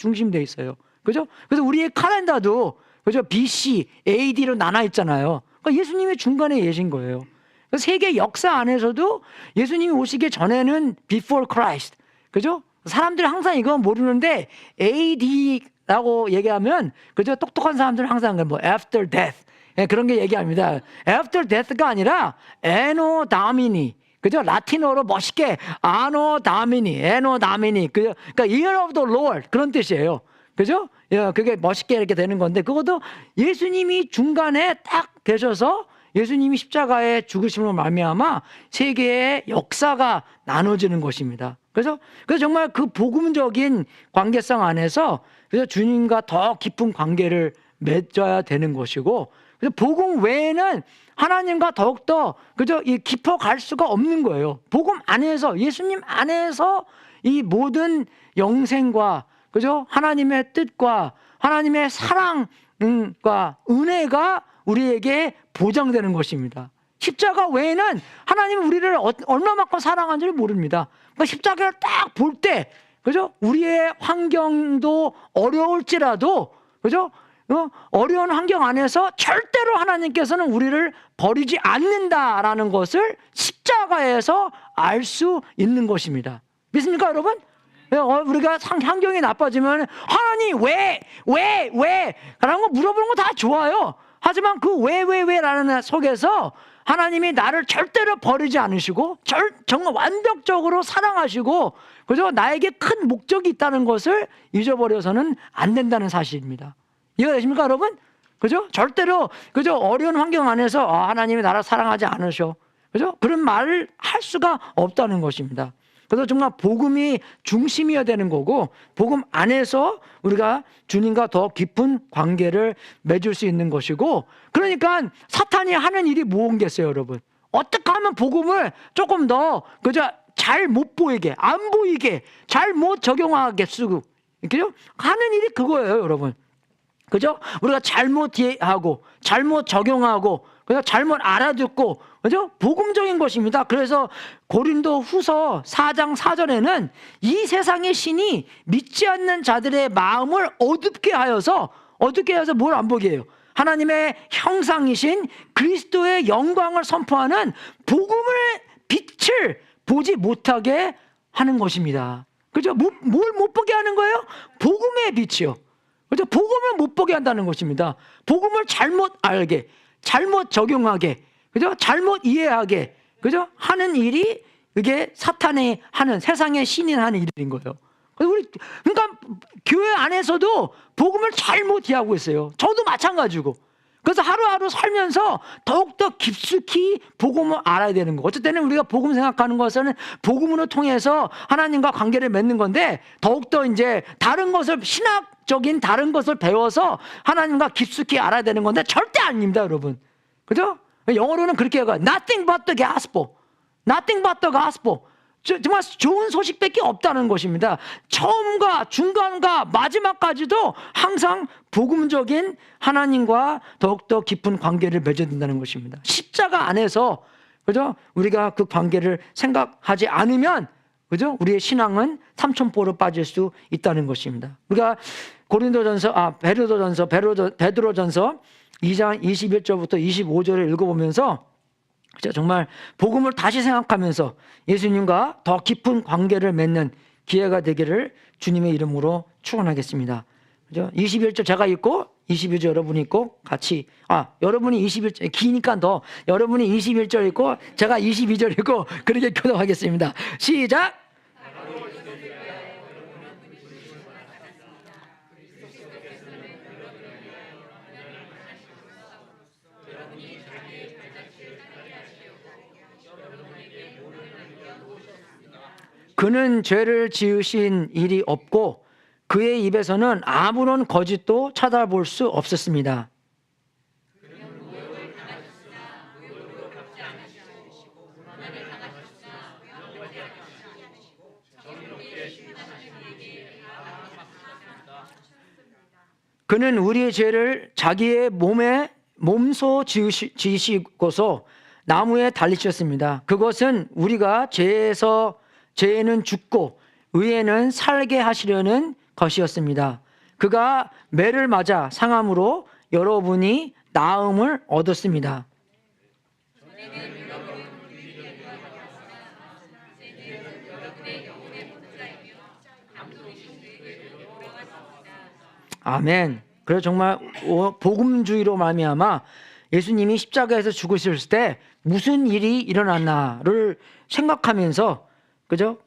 중심되어 있어요. 그죠? 그래서 우리의 칼렌더도 그죠? BC, AD로 나눠 있잖아요. 그러니까 예수님이 중간에 계신 거예요. 세계 역사 안에서도 예수님이 오시기 전에는 before Christ, 그죠? 사람들이 항상 이거 모르는데 AD라고 얘기하면 그죠? 똑똑한 사람들은 항상 뭐 after death 그런 게 얘기합니다. after death가 아니라 anno domini, 그죠? 라틴어로 멋있게 anno domini, anno domini, 그러니까 year of the Lord 그런 뜻이에요. 그죠? 그게 멋있게 이렇게 되는 건데 그것도 예수님이 중간에 딱 계셔서 예수님이 십자가에 죽으심으로 말미암아 세계의 역사가 나눠지는 것입니다. 그래서 정말 그 복음적인 관계성 안에서 그래서 주님과 더 깊은 관계를 맺어야 되는 것이고, 그래서 복음 외에는 하나님과 더욱더 그저 깊어 갈 수가 없는 거예요. 복음 안에서, 예수님 안에서 이 모든 영생과 그죠? 하나님의 뜻과 하나님의 사랑과 은혜가 우리에게 보장되는 것입니다. 십자가 외에는 하나님은 우리를 얼마만큼 사랑하는지를 모릅니다. 그러니까 십자가를 딱 볼 때, 그죠? 우리의 환경도 어려울지라도, 그죠? 어려운 환경 안에서 절대로 하나님께서는 우리를 버리지 않는다라는 것을 십자가에서 알 수 있는 것입니다. 믿습니까, 여러분? 우리가 환경이 나빠지면 하나님 왜? 라는 거 물어보는 거 다 좋아요. 하지만 그 왜라는 속에서 하나님이 나를 절대로 버리지 않으시고 정말 완벽적으로 사랑하시고 그죠? 나에게 큰 목적이 있다는 것을 잊어버려서는 안 된다는 사실입니다. 이해가 되십니까, 여러분? 그죠? 절대로 그죠? 어려운 환경 안에서 하나님이 나를 사랑하지 않으셔, 그죠? 그런 말을 할 수가 없다는 것입니다. 그래서 정말 복음이 중심이어야 되는 거고, 복음 안에서 우리가 주님과 더 깊은 관계를 맺을 수 있는 것이고, 그러니까 사탄이 하는 일이 무언겠어요, 여러분? 어떻게 하면 복음을 조금 더 그저 잘 못 보이게, 안 보이게, 잘 못 적용하게 쓰고, 그죠? 하는 일이 그거예요, 여러분. 그죠? 우리가 잘못 이해하고, 잘못 적용하고, 그죠? 잘못 알아듣고, 그죠? 복음적인 것입니다. 그래서 고린도 후서 4장 4절에는 이 세상의 신이 믿지 않는 자들의 마음을 어둡게 하여서 뭘 안 보게 해요? 하나님의 형상이신 그리스도의 영광을 선포하는 복음의 빛을 보지 못하게 하는 것입니다. 그죠? 뭘 못 보게 하는 거예요? 복음의 빛이요. 그죠? 복음을 못 보게 한다는 것입니다. 복음을 잘못 알게, 잘못 적용하게, 그죠? 잘못 이해하게, 그죠? 하는 일이 이게 사탄이 하는, 세상의 신이 하는 일인 거예요. 그러니까 교회 안에서도 복음을 잘못 이해하고 있어요. 저도 마찬가지고. 그래서 하루하루 살면서 더욱더 깊숙이 복음을 알아야 되는 거. 어쨌든 우리가 복음 생각하는 것은 복음으로 통해서 하나님과 관계를 맺는 건데, 더욱더 이제 다른 것을, 신학적인 다른 것을 배워서 하나님과 깊숙이 알아야 되는 건데 절대 아닙니다, 여러분. 그죠? 영어로는 그렇게 해요. Nothing but the gospel. Nothing but the gospel. 정말 좋은 소식밖에 없다는 것입니다. 처음과 중간과 마지막까지도 항상 복음적인 하나님과 더욱더 깊은 관계를 맺어야 된다는 것입니다. 십자가 안에서, 그죠? 우리가 그 관계를 생각하지 않으면, 그죠? 우리의 신앙은 삼천포로 빠질 수 있다는 것입니다. 우리가 베드로전서 2장 21절부터 25절을 읽어보면서 정말 복음을 다시 생각하면서 예수님과 더 깊은 관계를 맺는 기회가 되기를 주님의 이름으로 축원하겠습니다. 그죠? 21절 제가 읽고 22절 여러분이 읽고 같이, 여러분이 21절 기니까 더 여러분이 21절 읽고 제가 22절 읽고 그렇게 교독하겠습니다. 시작. 그는 죄를 지으신 일이 없고 그의 입에서는 아무런 거짓도 찾아볼 수 없었습니다. 그는 우리의 죄를 자기의 몸소 지으시고서 나무에 달리셨습니다. 그것은 우리가 죄에는 죽고 의에는 살게 하시려는 것이었습니다. 그가 매를 맞아 상함으로 여러분이 나음을 얻었습니다. 아멘. 그래서 정말 복음주의로 말미암아 예수님이 십자가에서 죽으셨을 때 무슨 일이 일어났나를 생각하면서, 그죠?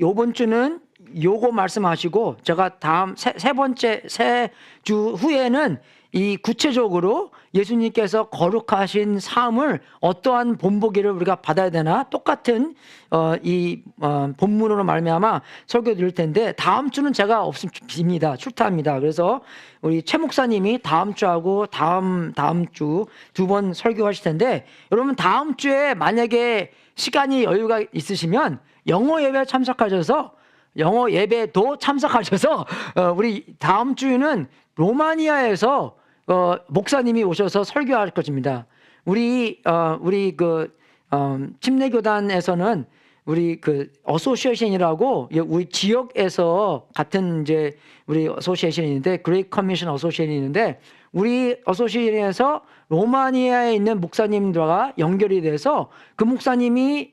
요번 주는 요거 말씀하시고, 제가 다음 세 번째 세 주 후에는 이 구체적으로 예수님께서 거룩하신 삶을 어떠한 본보기를 우리가 받아야 되나, 똑같은 본문으로 말미암아 설교 드릴 텐데, 다음 주는 제가 없으면 빕니다. 출타합니다. 그래서 우리 최 목사님이 다음 주하고 다음 주 두 번 설교하실 텐데, 여러분 다음 주에 만약에 시간이 여유가 있으시면 영어 예배 참석하셔서, 영어 예배도 참석하셔서 우리 다음 주에는 로마니아에서 목사님이 오셔서 설교할 것입니다. 우리 침례교단에서는 우리 어소시에이션이라고, 우리 지역에서 같은 이제 우리 어소시에이션이 있는데, 그레이트 커미션 어소시에이션이 있는데, 우리 어소시에이션에서 로마니아에 있는 목사님들과 연결이 돼서 그 목사님이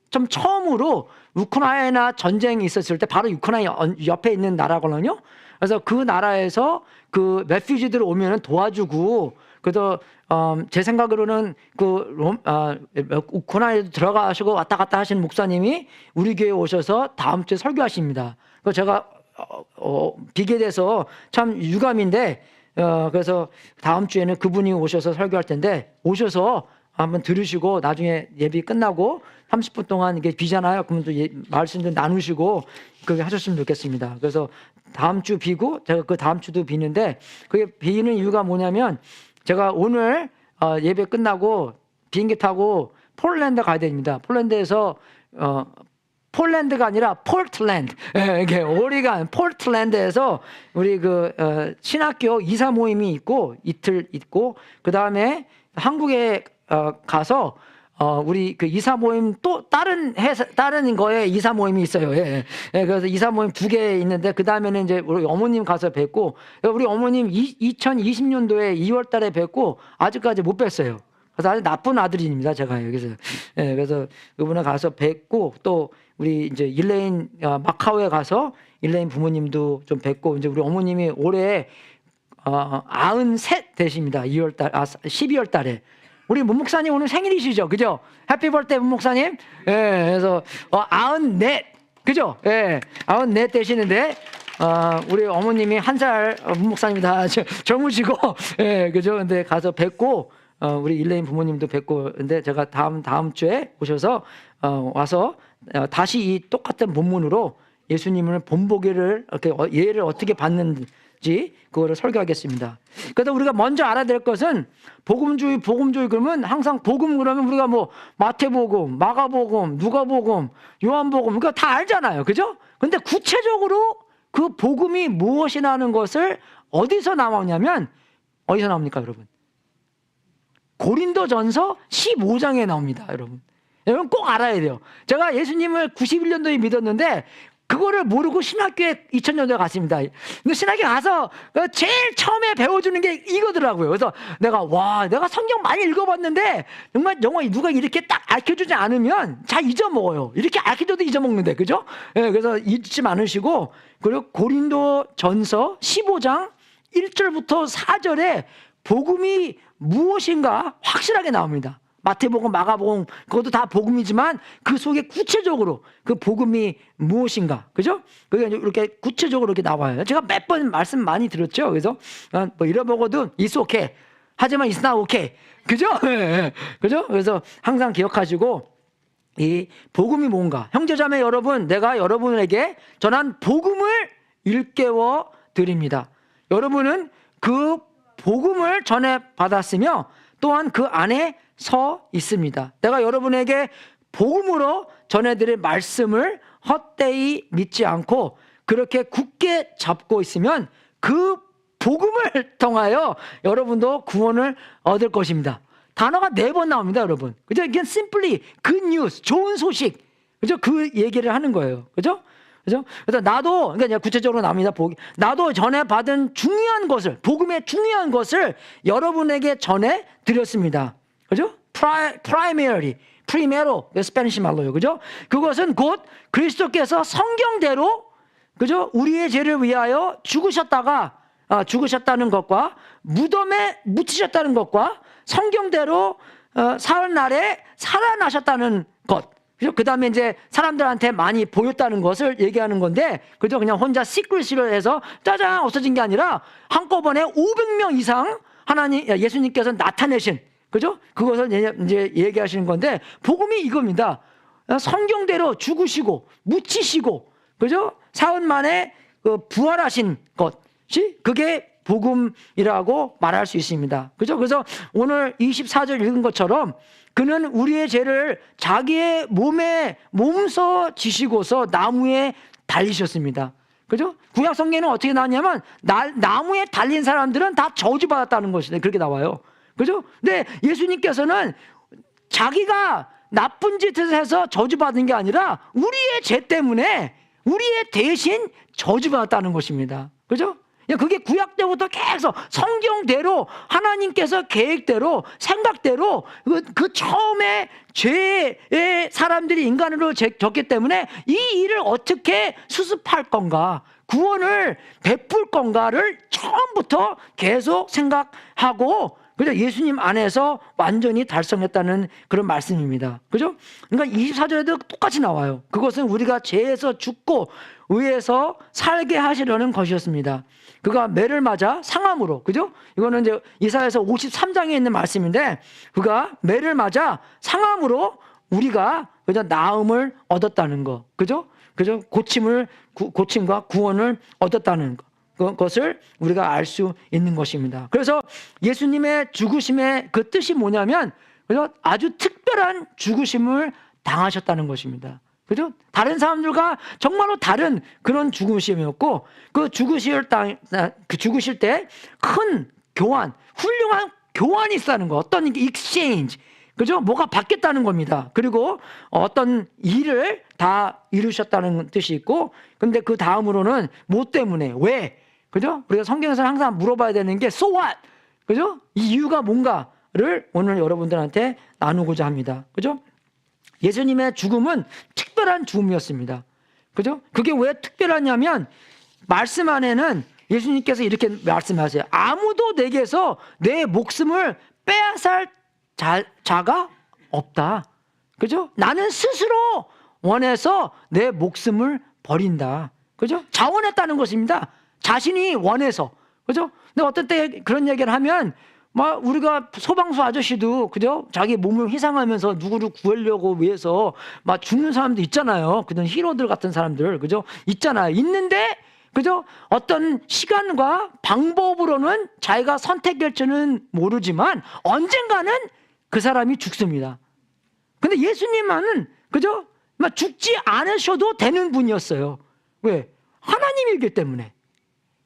좀 처음으로 우크라이나 전쟁이 있었을 때 바로 우크라이나 옆에 있는 나라거든요. 그래서 그 나라에서 그 레퓨지들 오면은 도와주고, 그래서 제 생각으로는 우크라이나에도 들어가시고 왔다 갔다 하시는 목사님이 우리 교회에 오셔서 다음 주에 설교하십니다. 그래서 제가 비게 돼서 참 유감인데, 그래서 다음 주에는 그분이 오셔서 설교할 텐데, 오셔서 한번 들으시고 나중에 예비 끝나고 30분 동안 이게 비잖아요. 그러면 또 말씀 좀 나누시고 그렇게 하셨으면 좋겠습니다. 그래서 다음 주 비고, 제가 그 다음 주도 비는데, 그게 비는 이유가 뭐냐면, 제가 오늘 예배 끝나고 비행기 타고 폴란드 가야 됩니다. 폴란드에서 폴란드가 아니라 폴틀랜드, 이게 오리건 폴틀랜드에서 우리 신학교 이사 모임이 있고 이틀 있고, 그 다음에 한국에 가서 우리 이사 모임 또 다른 거에 이사 모임이 있어요. 예. 그래서 이사 모임 2개 있는데, 그 다음에는 이제 우리 어머님 가서 뵙고, 우리 어머님 2020년도에 2월 달에 뵙고 아직까지 못 뵀어요. 그래서 아주 나쁜 아들입니다, 제가 여기서. 예, 그래서 그분을 가서 뵙고, 또 우리 이제 일레인 마카오에 가서 일레인 부모님도 좀 뵙고, 이제 우리 어머님이 올해 93 되십니다. 12월 달에. 우리 문 목사님 오늘 생일이시죠? 그죠? 해피 벌데이 문 목사님. 예, 그래서 94, 그죠? 예, 94 되시는데, 우리 어머님이 1살 문 목사님 다 젊으시고, 예, 그죠? 근데 가서 뵙고, 우리 일레인 부모님도 뵙고, 근데 제가 다음 주에 오셔서 와서 다시 이 똑같은 본문으로 예수님을 본보기를 이렇게 예를 어떻게 받는지 그거를 설교하겠습니다. 그래서 우리가 먼저 알아야 될 것은 복음주의 그러면 항상 복음 그러면 우리가 뭐 마태복음, 마가복음, 누가복음, 요한복음 그러니까 다 알잖아요. 그죠? 근데 구체적으로 그 복음이 무엇이라는 것을 어디서 나오냐면, 어디서 나옵니까, 여러분? 고린도전서 15장에 나옵니다, 여러분. 여러분 꼭 알아야 돼요. 제가 예수님을 91년도에 믿었는데 그거를 모르고 신학교에 2000년도에 갔습니다. 근데 신학교에 가서 제일 처음에 배워주는 게 이거더라고요. 그래서 내가 성경 많이 읽어봤는데 정말 누가 이렇게 딱 알려주지 않으면 잘 잊어먹어요. 이렇게 알려줘도 잊어먹는데, 그죠? 네, 그래서 잊지 않으시고, 그리고 고린도전서 15장 1절부터 4절에 복음이 무엇인가 확실하게 나옵니다. 마태복음, 마가복음 그것도 다 복음이지만 그 속에 구체적으로 그 복음이 무엇인가, 그죠? 그게 이렇게 구체적으로 이렇게 나와요. 제가 몇 번 말씀 많이 들었죠. 그래서 뭐 잃어먹어도 it's okay, 하지만 it's not okay, 그죠? 그죠? 그래서 항상 기억하시고, 이 복음이 뭔가, 형제자매 여러분, 내가 여러분에게 전한 복음을 일깨워 드립니다. 여러분은 그 복음을 전해 받았으며 또한 그 안에 서 있습니다. 내가 여러분에게 복음으로 전해드릴 말씀을 헛되이 믿지 않고 그렇게 굳게 잡고 있으면 그 복음을 통하여 여러분도 구원을 얻을 것입니다. 단어가 4번 나옵니다, 여러분. 그죠? 이게 simply good news, 좋은 소식. 그죠? 그 얘기를 하는 거예요. 그죠? 그죠? 그래서 나도, 그러니까 이제 구체적으로 나옵니다. 나도 전에 받은 중요한 것을, 복음의 중요한 것을 여러분에게 전해 드렸습니다. 그죠? primary, 스페니시 말로요. 그죠? 그것은 곧 그리스도께서 성경대로, 그죠? 우리의 죄를 위하여 죽으셨다는 것과 무덤에 묻히셨다는 것과 성경대로 사흘 날에 살아나셨다는 것. 그 다음에 이제 사람들한테 많이 보였다는 것을 얘기하는 건데, 그죠? 그냥 혼자 시크릿으로 해서 짜잔 없어진 게 아니라 한꺼번에 500명 이상 예수님께서 나타내신, 그죠? 그것을 이제 얘기하시는 건데, 복음이 이겁니다. 성경대로 죽으시고, 묻히시고, 그죠? 사흘 만에 부활하신 것이 그게 복음이라고 말할 수 있습니다. 그죠? 그래서 오늘 24절 읽은 것처럼 그는 우리의 죄를 자기의 몸소 지시고서 나무에 달리셨습니다. 그죠? 구약 성경에는 어떻게 나왔냐면 나무에 달린 사람들은 다 저주받았다는 것이 그렇게 나와요. 그죠? 근데 예수님께서는 자기가 나쁜 짓을 해서 저주받은 게 아니라 우리의 죄 때문에 우리의 대신 저주받았다는 것입니다. 그죠? 그게 구약 때부터 계속 성경대로 하나님께서 계획대로 생각대로 그 처음에 죄의 사람들이 인간으로 졌기 때문에 이 일을 어떻게 수습할 건가, 구원을 베풀 건가를 처음부터 계속 생각하고, 그죠? 예수님 안에서 완전히 달성했다는 그런 말씀입니다. 그죠? 그러니까 24절에도 똑같이 나와요. 그것은 우리가 죄에서 죽고 의에서 살게 하시려는 것이었습니다. 그가 매를 맞아 상함으로, 그죠? 이거는 이제 이사야서 53장에 있는 말씀인데, 그가 매를 맞아 상함으로 우리가 그죠? 나음을 얻었다는 거, 그죠? 고침과 구원을 얻었다는 것을 우리가 알 수 있는 것입니다. 그래서 예수님의 죽으심의 그 뜻이 뭐냐면, 그죠? 아주 특별한 죽으심을 당하셨다는 것입니다. 그죠? 다른 사람들과 정말로 다른 그런 죽으심이었고, 그 죽으실 때 큰 교환, 훌륭한 교환이 있다는 거, 어떤 exchange, 그죠? 뭐가 바뀌었다는 겁니다. 그리고 어떤 일을 다 이루셨다는 뜻이 있고, 근데 그 다음으로는 뭐 때문에, 왜? 그죠? 우리가 성경에서 항상 물어봐야 되는 게 so what? 그죠? 이 이유가 뭔가를 오늘 여러분들한테 나누고자 합니다. 그죠? 예수님의 죽음은 특별한 죽음이었습니다. 그죠? 그게 왜 특별하냐면, 말씀 안에는 예수님께서 이렇게 말씀하세요. 아무도 내게서 내 목숨을 빼앗을 자가 없다. 그죠? 나는 스스로 원해서 내 목숨을 버린다. 그죠? 자원했다는 것입니다. 자신이 원해서. 그죠? 근데 어떤 때 그런 얘기를 하면, 막 우리가 소방서 아저씨도 그죠? 자기 몸을 희생하면서 누구를 구하려고 위해서 막 죽는 사람도 있잖아요. 그런 히로들 같은 사람들, 그죠? 있잖아요. 있는데, 그죠? 어떤 시간과 방법으로는 자기가 선택할지는 모르지만 언젠가는 그 사람이 죽습니다. 근데 예수님은, 그죠? 막 죽지 않으셔도 되는 분이었어요. 왜? 하나님이기 때문에.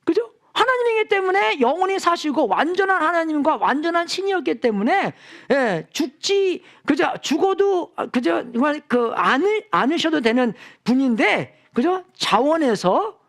그죠? 하나님이기 때문에 영원히 사시고 완전한 하나님과 완전한 신이었기 때문에, 죽어도 않으셔도 되는 분인데, 그죠? 자원해서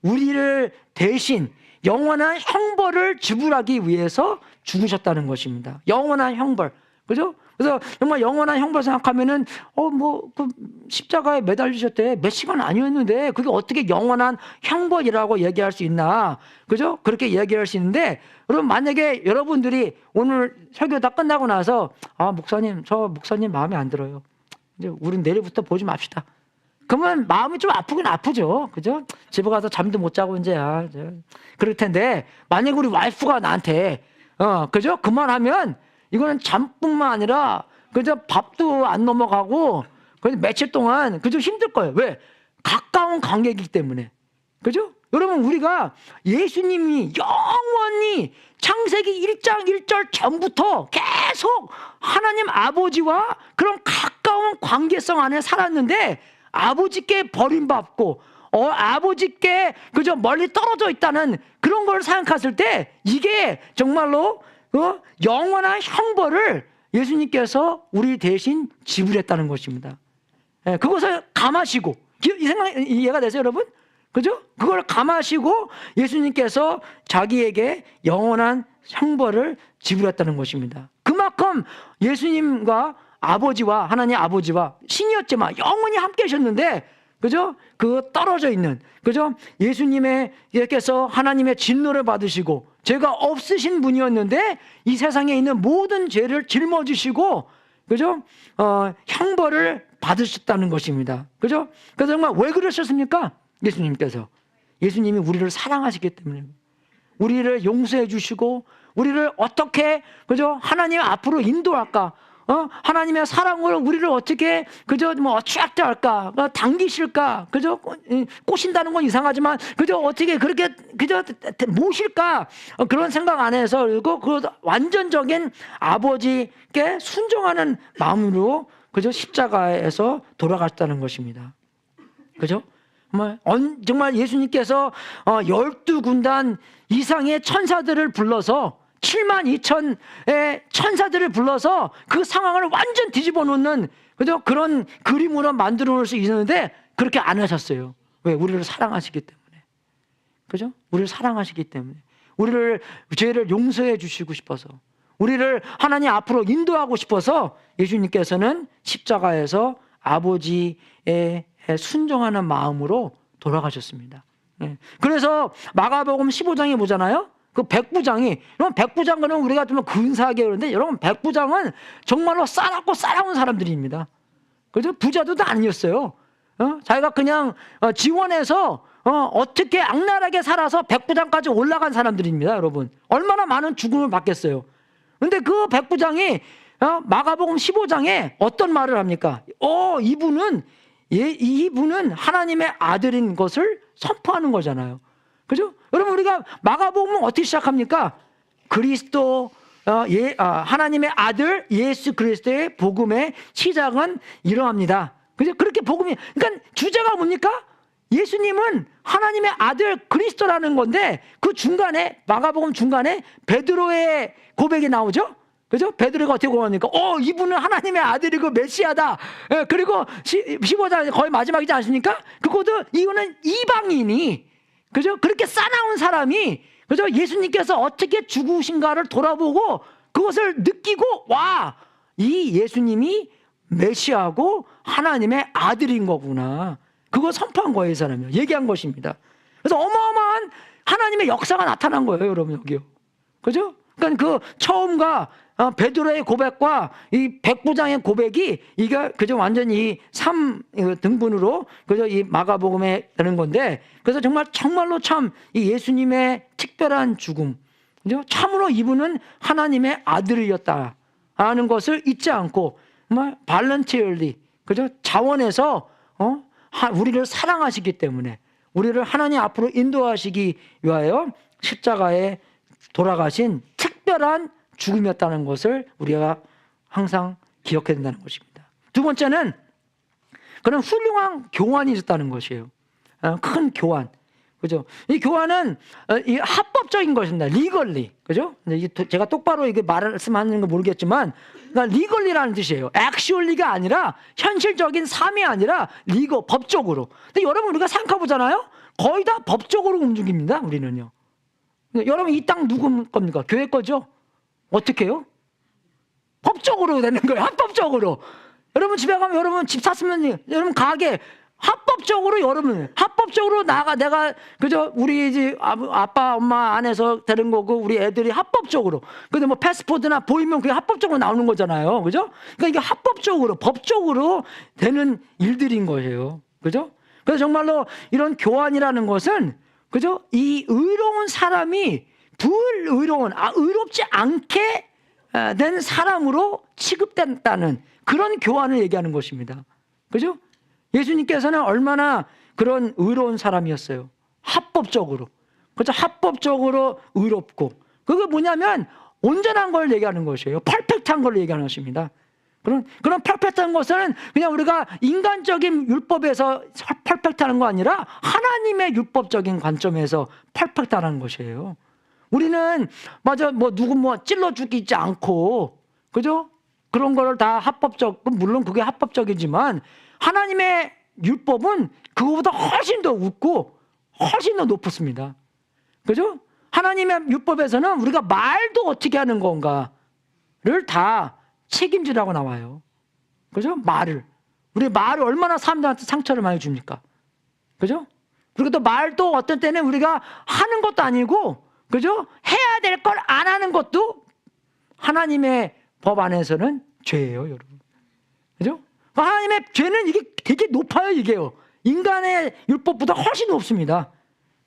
우리를 대신 영원한 형벌을 지불하기 위해서 죽으셨다는 것입니다. 영원한 형벌, 그죠? 그래서 정말 영원한 형벌 생각하면은 그 십자가에 매달리셨대 몇 시간 아니었는데 그게 어떻게 영원한 형벌이라고 얘기할 수 있나, 그죠? 그렇게 얘기할 수 있는데, 그럼 만약에 여러분들이 오늘 설교 다 끝나고 나서 목사님, 저 목사님 마음에 안 들어요. 이제 우린 내일부터 보지 맙시다. 그러면 마음이 좀 아프긴 아프죠. 그죠? 집에 가서 잠도 못 자고 이제 그럴 텐데, 만약에 우리 와이프가 나한테 그죠? 그만하면 이거는 잠뿐만 아니라 그저 밥도 안 넘어가고 그래서 며칠 동안 그저 힘들 거예요. 왜? 가까운 관계이기 때문에. 그죠? 여러분, 우리가 예수님이 영원히 창세기 1장 1절 전부터 계속 하나님 아버지와 그런 가까운 관계성 안에 살았는데, 아버지께 버림받고 아버지께 그저 멀리 떨어져 있다는 그런 걸 생각했을 때, 이게 정말로 영원한 형벌을 예수님께서 우리 대신 지불했다는 것입니다. 그것을 감하시고, 이 생각 이해가 되세요, 여러분? 그죠? 그걸 감하시고 예수님께서 자기에게 영원한 형벌을 지불했다는 것입니다. 그만큼 예수님과 아버지와 하나님 아버지와 신이었지만 영원히 함께 하셨는데, 그죠? 그 떨어져 있는, 그죠? 예수님께서 하나님의 진노를 받으시고 죄가 없으신 분이었는데 이 세상에 있는 모든 죄를 짊어지시고, 그죠? 형벌을 받으셨다는 것입니다. 그죠? 그래서 정말 왜 그러셨습니까? 예수님이 우리를 사랑하시기 때문에, 우리를 용서해 주시고 우리를 어떻게, 그죠? 하나님 앞으로 인도할까? 하나님의 사랑으로 우리를 어떻게, 그죠? 뭐 어떻게 할까? 당기실까? 그죠? 꼬신다는 건 이상하지만, 그죠? 어떻게 그렇게, 그죠? 모실까? 그런 생각 안에서, 그리고 그 완전적인 아버지께 순종하는 마음으로, 그죠? 십자가에서 돌아갔다는 것입니다. 그죠? 정말 예수님께서 12군단 이상의 천사들을 불러서 72,000의 천사들을 불러서 그 상황을 완전 뒤집어 놓는, 그죠? 그런 그림으로 만들어 놓을 수 있는데 그렇게 안 하셨어요. 왜? 우리를 사랑하시기 때문에. 그죠? 우리를 사랑하시기 때문에. 우리를 죄를 용서해 주시고 싶어서, 우리를 하나님 앞으로 인도하고 싶어서 예수님께서는 십자가에서 아버지의 순종하는 마음으로 돌아가셨습니다. 그래서 마가복음 15장에 보잖아요. 그 백부장이, 여러분 백부장은 우리가 좀 근사하게 그러는데, 여러분 백부장은 정말로 싸납고 싸나운 사람들입니다. 그죠? 부자도 아니었어요. 자기가 그냥 지원해서 어떻게 악랄하게 살아서 백부장까지 올라간 사람들입니다. 여러분 얼마나 많은 죽음을 받겠어요. 그런데 그 백부장이 마가복음 15장에 어떤 말을 합니까? 이분은 하나님의 아들인 것을 선포하는 거잖아요. 그죠? 여러분 우리가 마가복음은 어떻게 시작합니까? 그리스도, 하나님의 아들 예수 그리스도의 복음의 시작은 이러합니다. 그죠? 그렇게 복음이, 그러니까 주제가 뭡니까? 예수님은 하나님의 아들 그리스도라는 건데, 그 중간에, 마가복음 중간에 베드로의 고백이 나오죠? 그죠? 베드로가 어떻게 고백합니까? 이분은 하나님의 아들이고 메시아다. 그리고 15장 거의 마지막이지 않습니까? 그것도 이거는 이방인이, 그죠? 그렇게 싸나운 사람이, 그죠? 예수님께서 어떻게 죽으신가를 돌아보고 그것을 느끼고, 이 예수님이 메시아고 하나님의 아들인 거구나. 그거 선포한 거예요, 이 사람이. 얘기한 것입니다. 그래서 어마어마한 하나님의 역사가 나타난 거예요, 여러분, 여기요. 그죠? 그러니까 그 처음과 베드로의 고백과 이 백부장의 고백이, 이게 그저 완전히 3등분으로 그저 이 마가복음에 되는 건데, 그래서 정말로 참 이 예수님의 특별한 죽음, 그죠? 참으로 이분은 하나님의 아들이었다 하는 것을 잊지 않고, 정말 발런티얼리, 그죠? 자원해서 우리를 사랑하시기 때문에, 우리를 하나님 앞으로 인도하시기 위하여 십자가에 돌아가신 특별한 죽음이었다는 것을 우리가 항상 기억해야 된다는 것입니다. 두 번째는 그런 훌륭한 교환이 있었다는 것이에요. 큰 교환. 그죠? 이 교환은 이 합법적인 것입니다. 리걸리. 그죠? 제가 똑바로 이게 말씀하는 거 모르겠지만, 그러니까 리걸리라는 뜻이에요. 액츄얼리가 아니라, 현실적인 삶이 아니라 법적으로. 근데 여러분 우리가 생각해 보잖아요. 거의 다 법적으로 움직입니다. 우리는요. 여러분 이 땅 누구 겁니까? 교회 거죠? 어떻게 해요? 법적으로 되는 거예요. 합법적으로. 여러분 집에 가면, 여러분 집 샀으면, 여러분 가게 합법적으로, 합법적으로 내가 그저 우리 이제 아빠 엄마 안에서 되는 거고, 우리 애들이 합법적으로. 근데 뭐 패스포드나 보이면 그게 합법적으로 나오는 거잖아요. 그죠? 그러니까 이게 합법적으로, 법적으로 되는 일들인 거예요. 그죠? 그래서 정말로 이런 교환이라는 것은, 그죠? 이 의로운 사람이 의롭지 않게 된 사람으로 취급된다는 그런 교환을 얘기하는 것입니다. 그죠? 예수님께서는 얼마나 그런 의로운 사람이었어요. 합법적으로. 그렇죠? 합법적으로 의롭고. 그게 뭐냐면 온전한 걸 얘기하는 것이에요. 퍼펙트한 걸 얘기하는 것입니다. 그런 퍼펙트한 것은 그냥 우리가 인간적인 율법에서 퍼펙트하는 거 아니라 하나님의 율법적인 관점에서 퍼펙트하는 것이에요. 우리는 누구 찔러 죽이지 않고, 그죠? 그런 거를 다 물론 그게 합법적이지만 하나님의 율법은 그거보다 훨씬 더 웃고 훨씬 더 높습니다. 그죠? 하나님의 율법에서는 우리가 말도 어떻게 하는 건가를 다 책임지라고 나와요. 그죠? 우리 말을 얼마나 사람들한테 상처를 많이 줍니까? 그죠? 그리고 또 말도 어떤 때는 우리가 하는 것도 아니고, 그죠? 해야 될 걸 안 하는 것도 하나님의 법 안에서는 죄예요, 여러분. 그죠? 하나님의 죄는 이게 되게 높아요, 이게요. 인간의 율법보다 훨씬 높습니다.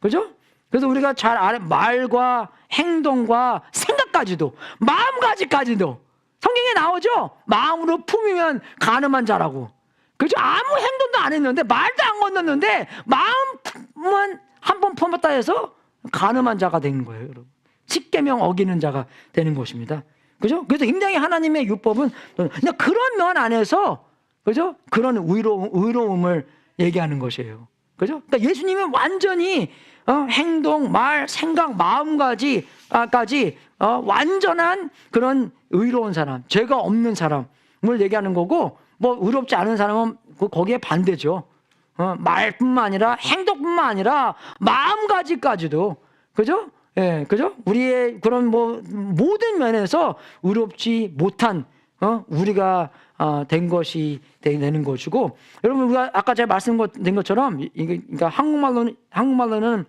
그죠? 그래서 우리가 잘 아는 말과 행동과 생각까지도, 마음가짐까지도 성경에 나오죠? 마음으로 품으면 간음한 자라고. 그죠? 아무 행동도 안 했는데, 말도 안 건넜는데, 마음만 한 번 품었다 해서 간음한 자가 되는 거예요, 여러분. 십계명 어기는 자가 되는 것입니다. 그죠? 그래서 굉장히 하나님의 율법은 그냥 그런 면 안에서, 그죠? 그런 의로움을 얘기하는 것이에요. 그죠? 그러니까 예수님은 완전히 행동, 말, 생각, 마음까지 완전한 그런 의로운 사람, 죄가 없는 사람을 얘기하는 거고, 뭐 의롭지 않은 사람은 거기에 반대죠. 말뿐만 아니라 행동뿐만 아니라 마음가짐까지도, 그죠? 예, 그죠? 우리의 그런 뭐 모든 면에서 의롭지 못한 우리가 된 것이 되는 것이고, 여러분 우리가 아까 제가 말씀드린 것처럼 이게 그러니까 한국말로는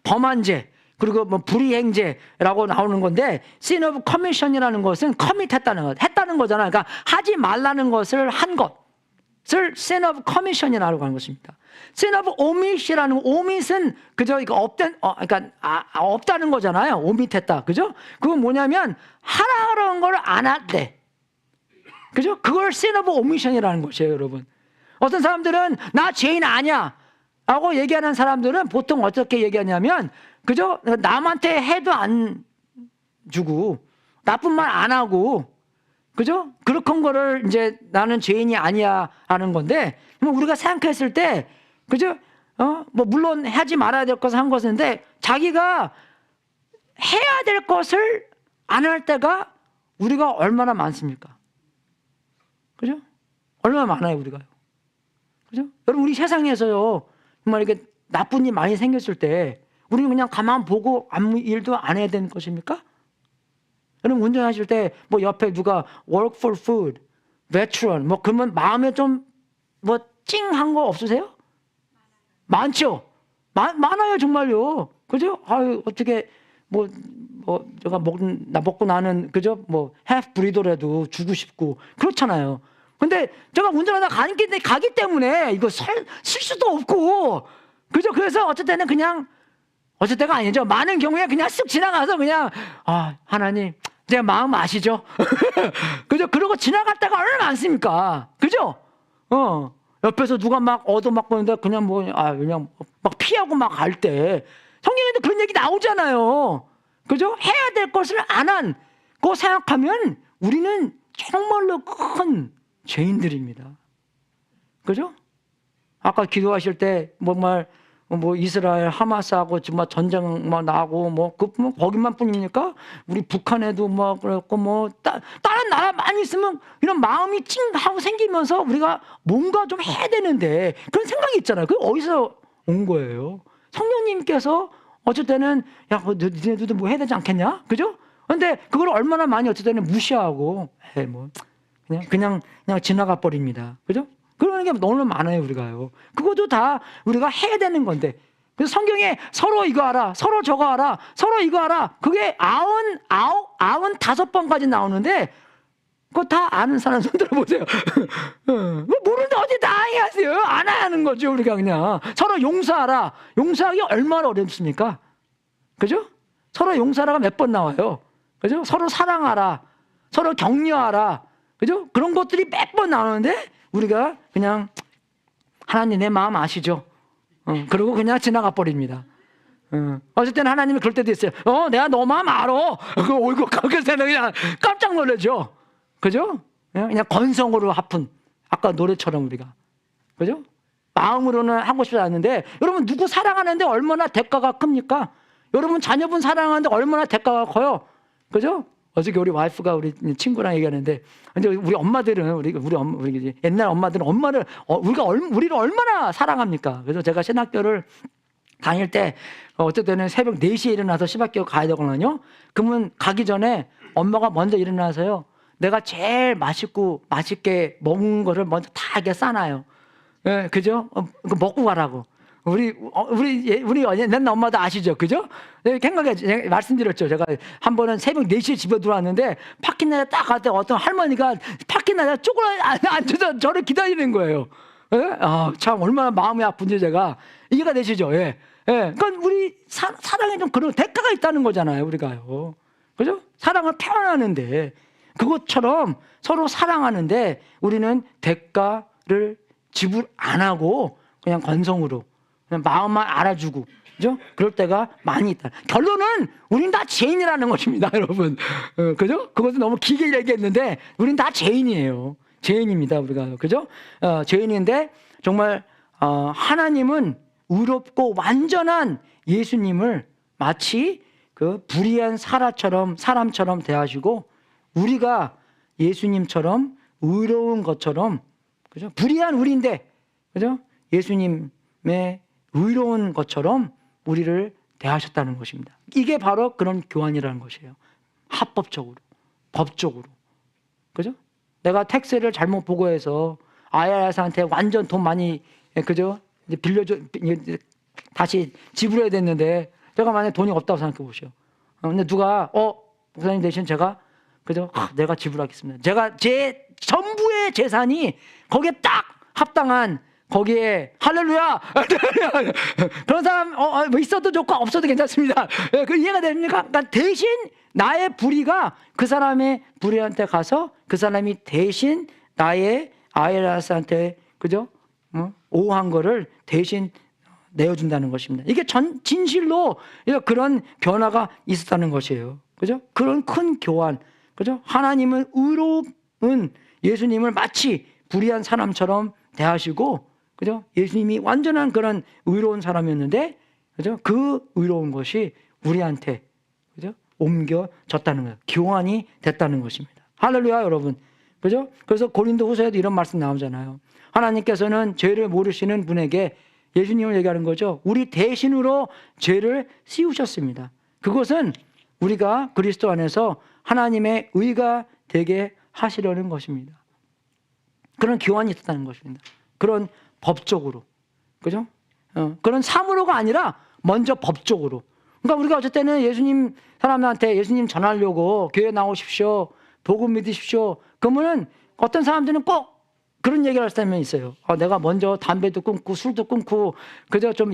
범한 죄 그리고 뭐 불이행죄라고 나오는 건데, sin of commission이라는 것은 commit 했다는 거잖아요. 그러니까 하지 말라는 것을 한 것을 sin of commission이라고 하는 것입니다. sin of omit이라는 omit은 그저 이거 없다는 거잖아요. omit했다, 그죠? 그건 뭐냐면 하라는 걸 안 할 때, 그죠? 그걸 sin of omission이라는 것이에요, 여러분. 어떤 사람들은 나 죄인 아니야 라고 얘기하는 사람들은 보통 어떻게 얘기하냐면, 그죠? 남한테 해도 안 주고 나쁜 말 안 하고, 그죠? 그런 거를 이제 나는 죄인이 아니야 하는 건데, 우리가 생각했을 때, 그죠? 뭐 물론 하지 말아야 될 것을 한 것인데, 자기가 해야 될 것을 안 할 때가 우리가 얼마나 많습니까? 그죠? 얼마나 많아요, 우리가요. 그죠? 여러분, 우리 세상에서요, 정말 이렇게 나쁜 일 많이 생겼을 때 우리는 그냥 가만 보고 아무 일도 안 해야 되는 것입니까? 여러분, 운전하실 때 뭐 옆에 누가 work for food, veteran 뭐 그러면 마음에 좀 뭐 찡한 거 없으세요? 많죠? 많아요, 정말요. 그죠? 아유, 어떻게 제가 먹고 나는, 그죠? 뭐 half breed더라도 주고 싶고 그렇잖아요. 근데 제가 운전하다 가기 때문에 이거 실수도 없고, 그죠? 그래서 어쩔 때는 그냥, 어쩔 때가 아니죠. 많은 경우에 그냥 쓱 지나가서 그냥, 하나님, 제 마음 아시죠? 그죠? 그러고 지나갈 때가 얼마나 많습니까? 그죠? 옆에서 누가 막 얻어맞고 있는데 그냥 그냥 막 피하고 막 갈 때, 성경에도 그런 얘기 나오잖아요. 그죠? 해야 될 것을 안 거 생각하면 우리는 정말로 큰 죄인들입니다. 그죠? 아까 기도하실 때 뭐 이스라엘 하마스하고 정말 전쟁 막 나고 뭐 거기만 뿐입니까? 우리 북한에도 그랬고 다른 나라 많이 있으면 이런 마음이 찡하고 생기면서 우리가 뭔가 좀 해야 되는데 그런 생각이 있잖아요. 그게 어디서 온 거예요? 성령님께서 어쩔 때는 너희들도 뭐 해야 되지 않겠냐? 그죠? 근데 그걸 얼마나 많이 어쩔 때는 무시하고 그냥 지나가 버립니다. 그죠? 그러는 게 너무 많아요, 우리가요. 그것도 다 우리가 해야 되는 건데. 그래서 성경에 서로 이거 하라, 서로 저거 하라, 서로 이거 하라. 그게 95번까지 나오는데, 그거 다 아는 사람 손 들어보세요. 모르는데 어디 다 하세요? 안 하는 거죠, 우리가 그냥. 서로 용서하라. 용서하기 얼마나 어렵습니까? 그죠? 서로 용서하라가 몇 번 나와요. 그죠? 서로 사랑하라. 서로 격려하라. 그죠? 그런 것들이 몇 번 나오는데, 우리가 그냥 하나님 내 마음 아시죠? 그러고 그냥 지나가 버립니다. 어쩔 때는 하나님이 그럴 때도 있어요. 내가 너 마음 알아. 그래서 그냥 깜짝 놀라죠. 그죠? 그냥 건성으로 하픈. 아까 노래처럼 우리가. 그죠? 마음으로는 하고 싶지 않는데, 여러분 누구 사랑하는데 얼마나 대가가 큽니까? 여러분 자녀분 사랑하는데 얼마나 대가가 커요? 그죠? 어저께 우리 와이프가 우리 친구랑 얘기하는데, 근데 우리 엄마들은 우리 옛날 엄마들은 우리를 얼마나 사랑합니까? 그래서 제가 신학교를 다닐 때 어떨 때는 새벽 4시에 일어나서 신학교 가야 되거든요. 그러면 가기 전에 엄마가 먼저 일어나서요, 내가 제일 맛있게 먹은 거를 먼저 다 이렇게 싸놔요. 예, 그죠? 먹고 가라고. 우리 옛날 엄마도 아시죠? 그죠? 생각해, 말씀드렸죠. 제가 한 번은 새벽 4시에 집에 들어왔는데, 파킹나에 딱 갈 때 어떤 할머니가 파킹나에 쪼그라 앉아서 저를 기다리는 거예요. 예? 참, 얼마나 마음이 아픈지 제가. 이해가 되시죠? 예. 예. 그러니까 우리 사랑에 좀 그런 대가가 있다는 거잖아요, 우리가요. 그죠? 사랑을 표현하는데, 그것처럼 서로 사랑하는데, 우리는 대가를 지불 안 하고, 그냥 건성으로, 그냥 마음만 알아주고, 그죠? 그럴 때가 많이 있다. 결론은 우린 다 죄인이라는 것입니다, 여러분. 그죠? 그것은 너무 길게 얘기했는데, 우린 다 죄인이에요. 죄인입니다, 우리가. 그죠? 죄인인데, 정말, 하나님은 의롭고 완전한 예수님을 마치 그 불의한 사람처럼 대하시고, 우리가 예수님처럼 의로운 것처럼, 그죠? 불의한 우리인데, 그죠? 예수님의 의로운 것처럼 우리를 대하셨다는 것입니다. 이게 바로 그런 교환이라는 것이에요. 합법적으로, 법적으로. 그죠? 내가 택스를 잘못 보고해서 IRS한테 완전 돈 많이, 그죠? 다시 지불해야 됐는데, 제가 만약에 돈이 없다고 생각해 보시오. 근데 누가, 목사님 대신 제가, 그죠? 내가 지불하겠습니다. 제가 제 전부의 재산이 거기에 딱 합당한, 거기에 할렐루야 그런 사람 뭐 있어도 좋고 없어도 괜찮습니다. 그 이해가 됩니까? 그러니까 대신 나의 불의가 그 사람의 불의한테 가서 그 사람이 대신 나의 IRS한테, 그죠? 오한 거를 대신 내어준다는 것입니다. 이게 진실로 그런 변화가 있었다는 것이에요. 그죠? 그런 큰 교환. 그죠? 하나님은 의로운 예수님을 마치 불의한 사람처럼 대하시고, 그죠? 예수님이 완전한 그런 의로운 사람이었는데, 그죠? 그 의로운 것이 우리한테, 그죠? 옮겨졌다는 거예요. 교환이 됐다는 것입니다. 할렐루야, 여러분. 그죠? 그래서 고린도후서에도 이런 말씀 나오잖아요. 하나님께서는 죄를 모르시는 분에게 예수님을 얘기하는 거죠. 우리 대신으로 죄를 씌우셨습니다. 그것은 우리가 그리스도 안에서 하나님의 의가 되게 하시려는 것입니다. 그런 교환이 있었다는 것입니다. 그런 법적으로. 그죠? 그런 사무로가 아니라 먼저 법적으로. 그러니까 우리가 어쩔 때는 예수님 사람한테 예수님 전하려고 교회 나오십시오, 복음 믿으십시오. 그러면은 어떤 사람들은 꼭 그런 얘기를 할 사람이 있어요. 내가 먼저 담배도 끊고 술도 끊고, 그저 좀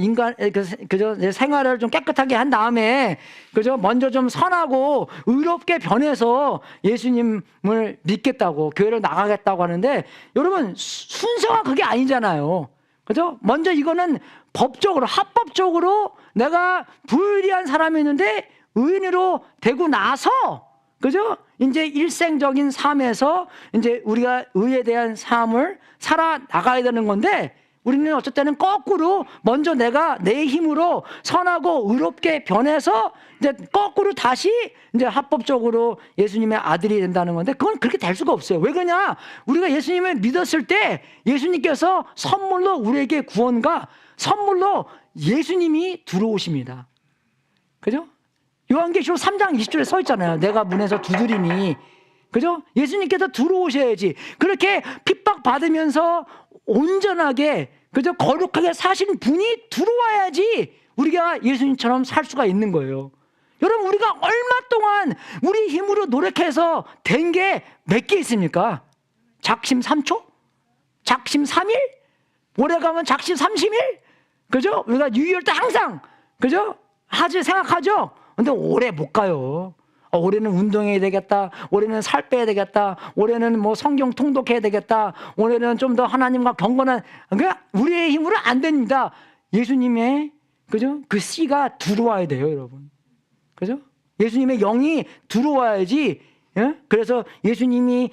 그저 내 생활을 좀 깨끗하게 한 다음에, 그저 먼저 좀 선하고 의롭게 변해서 예수님을 믿겠다고, 교회를 나가겠다고 하는데, 여러분, 순서가 그게 아니잖아요. 그죠? 먼저 이거는 법적으로, 합법적으로 내가 불의한 사람이었는데 의인으로 되고 나서, 그죠? 이제 일생적인 삶에서 이제 우리가 의에 대한 삶을 살아 나가야 되는 건데, 우리는 어쩔 때는 거꾸로 먼저 내가 내 힘으로 선하고 의롭게 변해서 이제 거꾸로 다시 이제 합법적으로 예수님의 아들이 된다는 건데, 그건 그렇게 될 수가 없어요. 왜 그러냐? 우리가 예수님을 믿었을 때 예수님께서 선물로 우리에게 구원과 선물로 예수님이 들어오십니다. 그죠? 요한계시록 3장 20절에 써 있잖아요. 내가 문에서 두드리니. 그죠? 예수님께서 들어오셔야지. 그렇게 핍박받으면서 온전하게, 그죠? 거룩하게 사신 분이 들어와야지 우리가 예수님처럼 살 수가 있는 거예요. 여러분, 우리가 얼마 동안 우리 힘으로 노력해서 된 게 몇 개 있습니까? 작심 3초? 작심 3일? 오래 가면 작심 30일? 그죠? 우리가 유의할 때 항상, 그죠? 생각하죠? 근데 오래 못 가요. 올해는 운동해야 되겠다. 올해는 살 빼야 되겠다. 올해는 뭐 성경 통독해야 되겠다. 올해는 좀 더 하나님과 경건한, 그러니까 우리의 힘으로 안 됩니다. 예수님의, 그죠? 그 씨가 들어와야 돼요, 여러분. 그죠? 예수님의 영이 들어와야지. 예? 그래서 예수님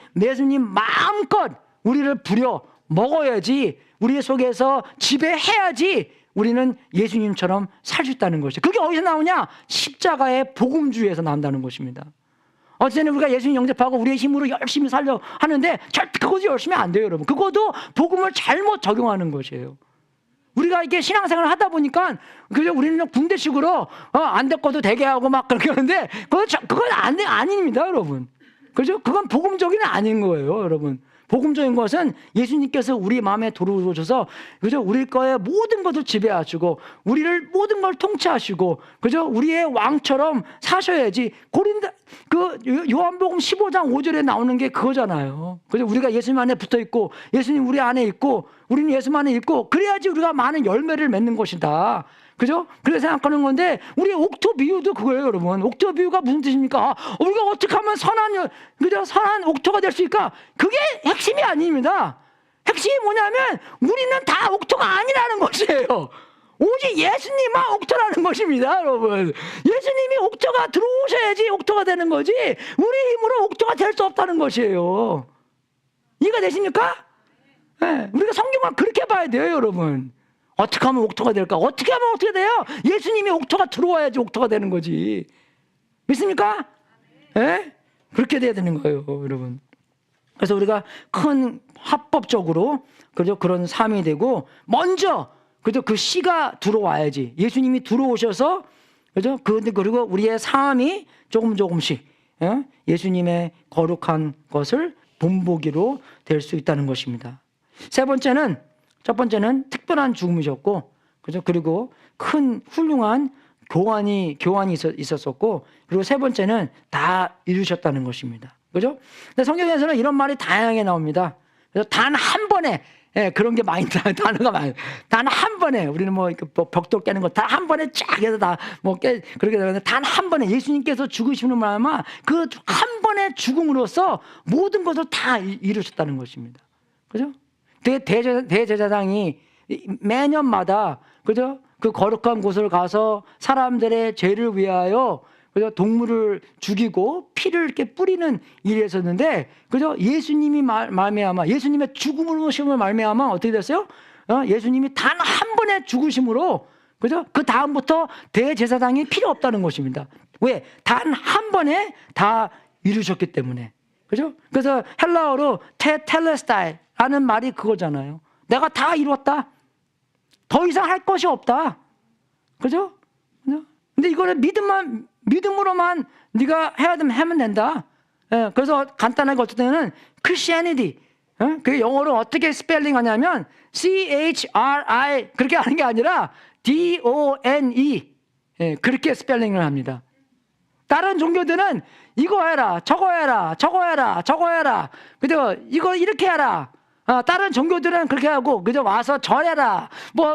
마음껏 우리를 부려 먹어야지, 우리 속에서 지배해야지 우리는 예수님처럼 살 수 있다는 것이죠. 그게 어디서 나오냐? 십자가의 복음주의에서 나온다는 것입니다. 어쨌든 우리가 예수님 영접하고 우리의 힘으로 열심히 살려 하는데 절대 그것도 열심히 안 돼요, 여러분. 그것도 복음을 잘못 적용하는 것이에요. 우리가 이게 신앙생활을 하다 보니까 그죠? 우리는 군대식으로 안 됐고도 되게 하고 막 그렇게 하는데 그건 아닙니다, 여러분. 그죠? 그건 복음적인 아닌 거예요, 여러분. 복음적인 것은 예수님께서 우리 마음에 들어오셔서 그죠? 우리 거에 모든 것을 지배하시고 우리를 모든 걸 통치하시고 그죠? 우리의 왕처럼 사셔야지. 요한복음 15장 5절에 나오는 게 그거잖아요. 그죠? 우리가 예수님 안에 붙어 있고 예수님 우리 안에 있고 우리는 예수님 안에 있고 그래야지 우리가 많은 열매를 맺는 것이다. 그죠? 그래서 생각하는 건데 우리 옥토 비유도 그거예요, 여러분. 옥토 비유가 무슨 뜻입니까? 우리가 어떻게 하면 선한 옥토가 될 수 있을까? 그게 핵심이 아닙니다. 핵심이 뭐냐면 우리는 다 옥토가 아니라는 것이에요. 오직 예수님만 옥토라는 것입니다, 여러분. 예수님이 옥토가 들어오셔야지 옥토가 되는 거지 우리 힘으로 옥토가 될 수 없다는 것이에요. 이해가 되십니까? 네, 우리가 성경을 그렇게 봐야 돼요, 여러분. 어떻게 하면 옥토가 될까? 어떻게 하면 어떻게 돼요? 예수님이 옥토가 들어와야지 옥토가 되는 거지. 믿습니까? 예? 그렇게 돼야 되는 거예요, 여러분. 그래서 우리가 큰 합법적으로 그죠? 그런 삶이 되고 먼저 그죠? 그 씨가 들어와야지. 예수님이 들어오셔서 그죠? 그리고 우리의 삶이 조금씩 예수님의 거룩한 것을 본보기로 될 수 있다는 것입니다. 첫 번째는 특별한 죽음이셨고, 그죠? 그리고 큰 훌륭한 교환이 있었었고, 그리고 세 번째는 다 이루셨다는 것입니다. 그죠? 근데 성경에서는 이런 말이 다양하게 나옵니다. 그래서 단 한 번에, 그런 게 많이, 단어가 많아요. 단 한 번에, 우리는 벽돌 깨는 거 다 한 번에 쫙 해서 그렇게 되는데, 단 한 번에 예수님께서 죽으시는 말만 그 한 번의 죽음으로써 모든 것을 다 이루셨다는 것입니다. 그죠? 대제사장이 매년마다 그죠? 그 거룩한 곳을 가서 사람들의 죄를 위하여 그죠? 동물을 죽이고 피를 이렇게 뿌리는 일이 있었는데 그죠? 예수님이 말미암아 예수님의 죽음으로 말미암아 어떻게 됐어요? 예수님이 단 한 번의 죽으심으로 그죠? 그 다음부터 대제사장이 필요 없다는 것입니다. 왜? 단 한 번에 다 이루셨기 때문에. 그죠? 그래서 헬라어로 테텔레스타이 라는 말이 그거잖아요. 내가 다 이뤘다. 더 이상 할 것이 없다. 그죠? 근데 이거는 믿음으로만 네가 하면 된다. 그래서 간단하게 어떨 때는 Christianity. 그게 영어로 어떻게 스펠링 하냐면 CHRI 그렇게 하는 게 아니라 DONE 그렇게 스펠링을 합니다. 다른 종교들은 이거 해라, 저거 해라, 저거 해라, 저거 해라. 그죠? 이거 이렇게 해라. 다른 종교들은 그렇게 하고, 그죠? 와서 절해라,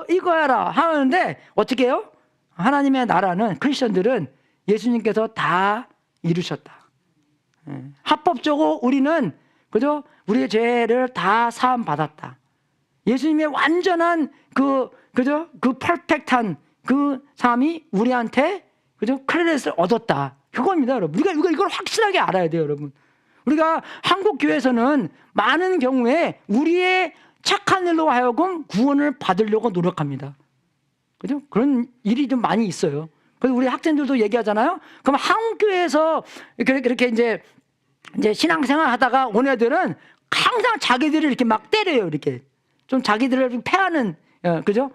이거 해라 하는데, 어떻게 해요? 하나님의 나라는, 크리스천들은 예수님께서 다 이루셨다. 합법적으로 우리는, 그죠? 우리의 죄를 다 사함받았다. 예수님의 완전한 그죠? 그 퍼펙트한 그 삶이 우리한테, 그죠? 크레딧을 얻었다. 그겁니다, 여러분. 우리가 이걸 확실하게 알아야 돼요, 여러분. 우리가 한국 교회에서는 많은 경우에 우리의 착한 일로 하여금 구원을 받으려고 노력합니다. 그죠? 그런 일이 좀 많이 있어요. 그래서 우리 학생들도 얘기하잖아요. 그럼 한국 교회에서 이렇게 이제 신앙생활 하다가 온 애들은 항상 자기들을 이렇게 막 때려요. 이렇게 좀 자기들을 패하는, 그죠?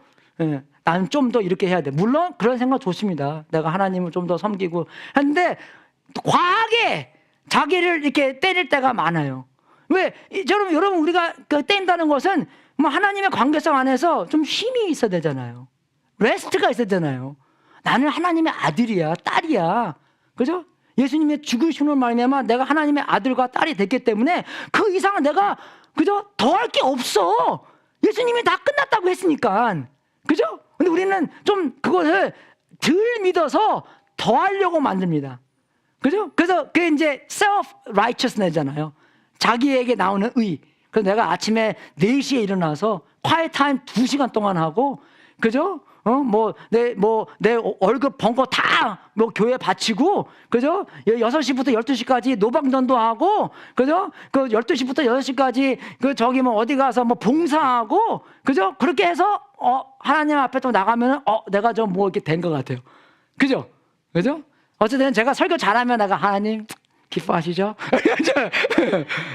나는 좀 더 이렇게 해야 돼. 물론 그런 생각 좋습니다. 내가 하나님을 좀 더 섬기고 하는데 과하게 자기를 이렇게 때릴 때가 많아요. 왜? 여러분 우리가 뗀다는 것은 하나님의 관계성 안에서 좀 힘이 있어야 되잖아요. 레스트가 있어야 되잖아요. 나는 하나님의 아들이야, 딸이야. 그죠? 예수님의 죽으심으로 말미암아 내가 하나님의 아들과 딸이 됐기 때문에 그 이상은 내가 그죠? 더 할 게 없어. 예수님이 다 끝났다고 했으니까. 그죠? 근데 우리는 좀 그것을 덜 믿어서 더 하려고 만듭니다. 그죠? 그래서 그게 이제 self-righteousness잖아요. 자기에게 나오는 의. 그래서 내가 아침에 4시에 일어나서 quiet time 2시간 동안 하고, 그죠? 내 월급 번 거 다 교회 바치고, 그죠? 6시부터 12시까지 노방전도 하고, 그죠? 그 12시부터 6시까지 어디 가서 봉사하고, 그죠? 그렇게 해서, 하나님 앞에 또 나가면은, 내가 이렇게 된 것 같아요. 그죠? 그죠? 어쨌든 제가 설교 잘하면 내가 하나님, 기뻐하시죠?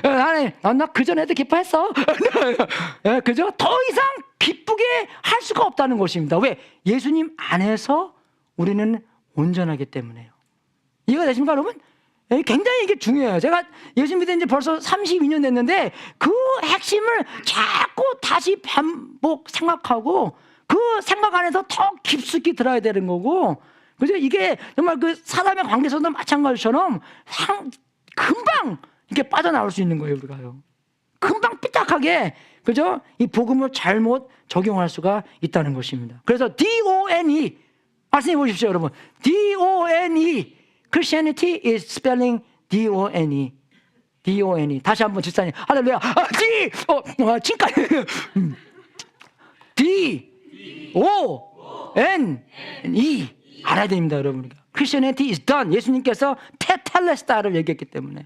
하나님, 나 그전에도 기뻐했어. 그죠? 더 이상 기쁘게 할 수가 없다는 것입니다. 왜? 예수님 안에서 우리는 온전하기 때문에요. 이해가 되십니까, 여러분? 굉장히 이게 중요해요. 제가 예수 믿은 지 벌써 32년 됐는데 그 핵심을 자꾸 다시 반복 생각하고 그 생각 안에서 더 깊숙이 들어야 되는 거고, 그죠? 이게 정말 그 사람의 관계에서도 마찬가지처럼 금방 이렇게 빠져나올 수 있는 거예요, 우리가요. 금방 삐딱하게, 그죠? 이 복음을 잘못 적용할 수가 있다는 것입니다. 그래서 DONE, 말씀해 보십시오, 여러분. DONE. Christianity is spelling D-O-N-E. D-O-N-E. 다시 한번 집사님. 할렐루야. 칭까지. D-O-N-E. 알아야 됩니다, 여러분. Christianity is done. 예수님께서 테텔레스타를 얘기했기 때문에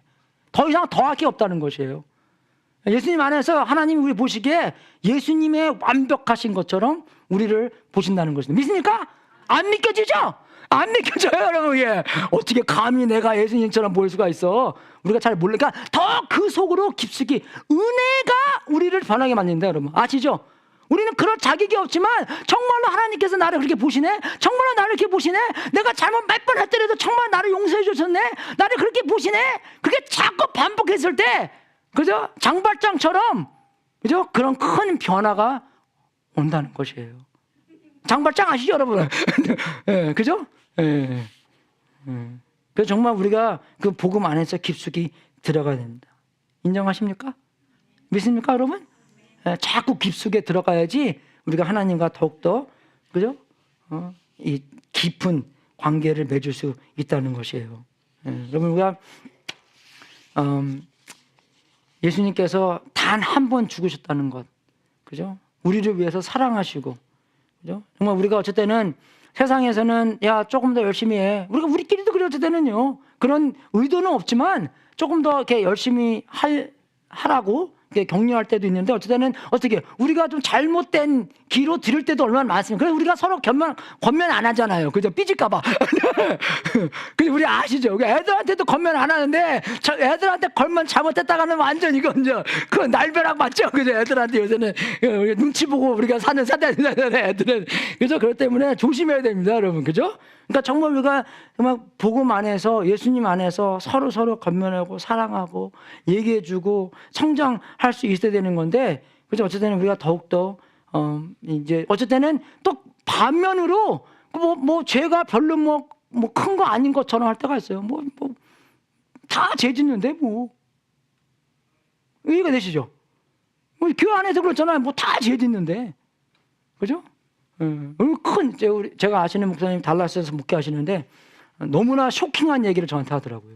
더 이상 더할 게 없다는 것이에요. 예수님 안에서 하나님이 우리 보시기에 예수님의 완벽하신 것처럼 우리를 보신다는 것입니다. 믿습니까? 안 믿겨지죠? 안 믿겨져요, 여러분. 예. 어떻게 감히 내가 예수님처럼 보일 수가 있어? 우리가 잘 모르니까 더 그 속으로 깊숙이 은혜가 우리를 변하게 만든다, 여러분. 아시죠? 우리는 그럴 자격이 없지만 정말로 하나님께서 나를 그렇게 보시네? 정말로 나를 이렇게 보시네? 내가 잘못 몇 번 했더라도 정말 나를 용서해 주셨네? 나를 그렇게 보시네? 그게 자꾸 반복했을 때, 그죠? 장발장처럼, 그죠? 그런 큰 변화가 온다는 것이에요. 장발장 아시죠, 여러분? 예, 그죠? 예. 그래서 정말 우리가 그 복음 안에서 깊숙이 들어가야 됩니다. 인정하십니까? 믿습니까, 여러분? 예, 자꾸 깊숙이 들어가야지 우리가 하나님과 더욱더, 그죠? 이 깊은 관계를 맺을 수 있다는 것이에요. 예, 여러분, 우리가 예수님께서 단 한 번 죽으셨다는 것, 그죠? 우리를 위해서 사랑하시고, 그죠? 정말 우리가 어쩔 때는 세상에서는 야 조금 더 열심히 해. 우리끼리도 그럴 때는요. 그런 의도는 없지만 조금 더 이렇게 열심히 하라고 이렇게 격려할 때도 있는데 어쩔 때는 어떻게 우리가 좀 잘못된 기로 들을 때도 얼마나 많습니다. 그래서 우리가 서로 권면 안 하잖아요. 그죠? 삐질까봐. 근데 우리 아시죠? 애들한테도 권면 안 하는데 애들한테 권면 잘못했다가는 완전 이건 그 날벼락 맞죠? 그죠? 애들한테 요새는 눈치 보고 우리가 사는 세대잖아요. 애들은 그죠? 그렇기 때문에 조심해야 됩니다, 여러분. 그죠? 그러니까 정말 우리가 정말 복음 안에서 예수님 안에서 서로 권면하고 사랑하고 얘기해주고 성장할 수 있어야 되는 건데, 그죠? 어쨌든 우리가 더욱더 이제 어쨌든은 또 반면으로 뭐 죄가 별로 뭐 큰 거 아닌 것처럼 할 때가 있어요. 다 죄 짓는데 이해가 되시죠? 교회 안에서 그렇잖아요. 다 죄 짓는데, 그죠? 제가 아시는 목사님 달라스에서 목회하시는데 너무나 쇼킹한 얘기를 저한테 하더라고요.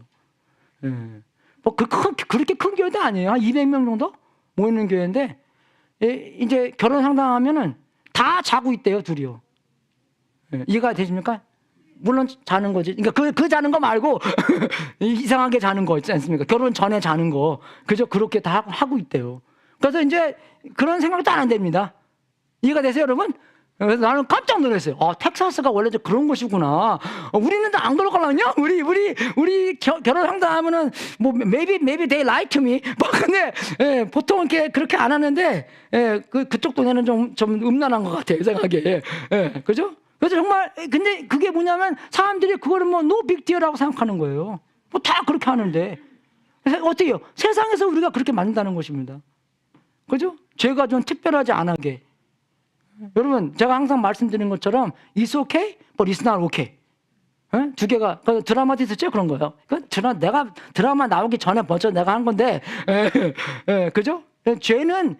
그렇게 큰 교회도 아니에요. 한 200명 정도 모이는 교회인데 이제 결혼 상담하면은 다 자고 있대요, 둘이요. 이해가 되십니까? 물론 자는 거지. 그러니까 그 자는 거 말고 이상하게 자는 거 있지 않습니까? 결혼 전에 자는 거. 그저 그렇게 다 하고 있대요. 그래서 이제 그런 생각도 안 한답니다. 이해가 되세요, 여러분? 그래서 나는 깜짝 놀랐어요. 텍사스가 원래 그런 곳이구나. 우리는 안 그럴 거라냐? 우리 결혼 상담하면은 maybe they like me. 근데 보통 이렇게 그렇게 안 하는데 그쪽 동네는 좀 음란한 것 같아요, 생각에. 그죠? 그래서 정말 근데 그게 뭐냐면 사람들이 그거를 no big deal이라고 생각하는 거예요. 다 그렇게 하는데 어떻게 해요? 세상에서 우리가 그렇게 만든다는 것입니다. 그죠? 죄가 좀 특별하지 않게. 여러분, 제가 항상 말씀드리는 것처럼 It's okay, but it's not okay. 두 개가 드라마도 있었죠? 그런 거예요. 내가 드라마 나오기 전에 먼저 내가 한 건데, 그죠? 죄는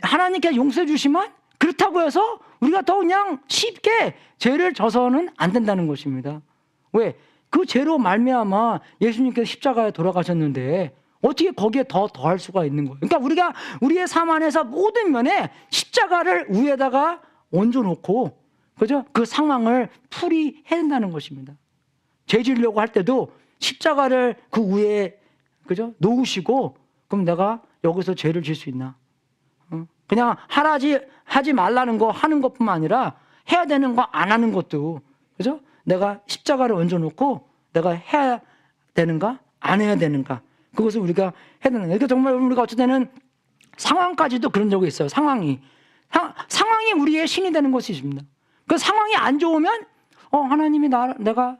하나님께서 용서해 주시면 그렇다고 해서 우리가 더 그냥 쉽게 죄를 져서는 안 된다는 것입니다. 왜? 그 죄로 말미암아 예수님께서 십자가에 돌아가셨는데 어떻게 거기에 더할 수가 있는 거예요? 그러니까 우리의 삶 안에서 모든 면에 십자가를 위에다가 얹어놓고, 그죠? 그 상황을 풀이해야 된다는 것입니다. 죄 지으려고 할 때도 십자가를 그 위에, 그죠? 놓으시고, 그럼 내가 여기서 죄를 질 수 있나? 그냥 하지 말라는 거 하는 것뿐만 아니라 해야 되는 거 안 하는 것도, 그죠? 내가 십자가를 얹어놓고 내가 해야 되는가? 안 안 해야 되는가? 그것을 우리가 해야 되는 거예요. 그러니까 정말 우리가 어쩔 때는 상황까지도 그런 적이 있어요. 상황이 우리의 신이 되는 것이 있습니다. 그 상황이 안 좋으면 하나님이 내가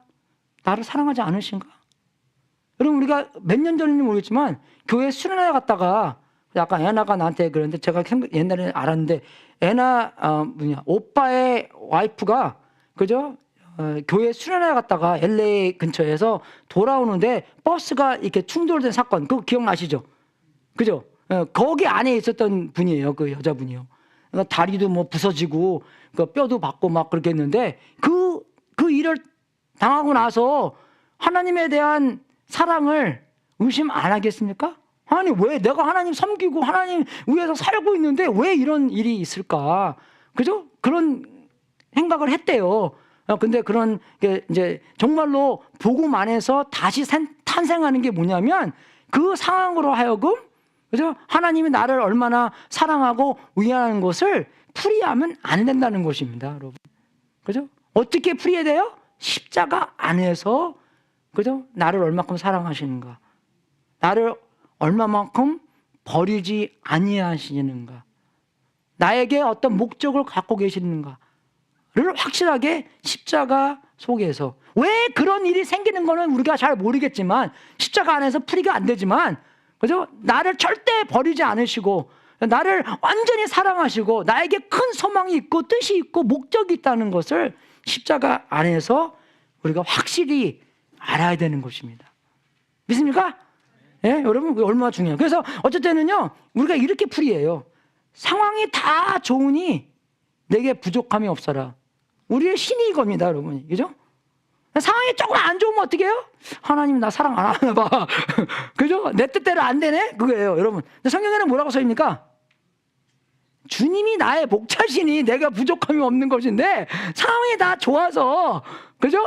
나를 사랑하지 않으신가? 여러분 우리가 몇 년 전인지 모르겠지만 교회 수련회 갔다가 약간 애나가 나한테 그랬는데 제가 옛날에 알았는데 애나 오빠의 와이프가 그죠? 교회 수련회 갔다가 LA 근처에서 돌아오는데 버스가 이렇게 충돌된 사건 그거 기억나시죠? 그죠? 거기 안에 있었던 분이에요. 그 여자분이요. 그러니까 다리도 뭐 부서지고 그 뼈도 받고 막 그렇게 했는데 그 일을 당하고 나서 하나님에 대한 사랑을 의심 안 하겠습니까? 아니 왜 내가 하나님 섬기고 하나님 위해서 살고 있는데 왜 이런 일이 있을까? 그죠? 그런 생각을 했대요. 근데 그런 게 이제 정말로 복음 안에서 다시 탄생하는 게 뭐냐면 그 상황으로 하여금 그죠? 하나님이 나를 얼마나 사랑하고 위하는 것을 풀이하면 안 된다는 것입니다, 여러분. 그죠? 어떻게 풀이해야 돼요? 십자가 안에서 그죠? 나를 얼마큼 사랑하시는가? 나를 얼마만큼 버리지 아니하시는가? 나에게 어떤 목적을 갖고 계시는가를 확실하게 십자가 속에서 왜 그런 일이 생기는 거는 우리가 잘 모르겠지만 십자가 안에서 풀이가 안 되지만 그죠? 나를 절대 버리지 않으시고 나를 완전히 사랑하시고 나에게 큰 소망이 있고 뜻이 있고 목적이 있다는 것을 십자가 안에서 우리가 확실히 알아야 되는 것입니다. 믿습니까? 예, 여러분 얼마나 중요해요. 그래서 어쩔 때는요 우리가 이렇게 풀이해요. 상황이 다 좋으니 내게 부족함이 없어라. 우리의 신이 이겁니다, 여러분. 그죠? 상황이 조금 안 좋으면 어떻게 해요? 하나님 나 사랑 안 하나 봐. 그죠? 내 뜻대로 안 되네? 그거예요, 여러분. 근데 성경에는 뭐라고 써 있습니까? 주님이 나의 목자시니 내가 부족함이 없는 것인데 상황이 다 좋아서 그죠?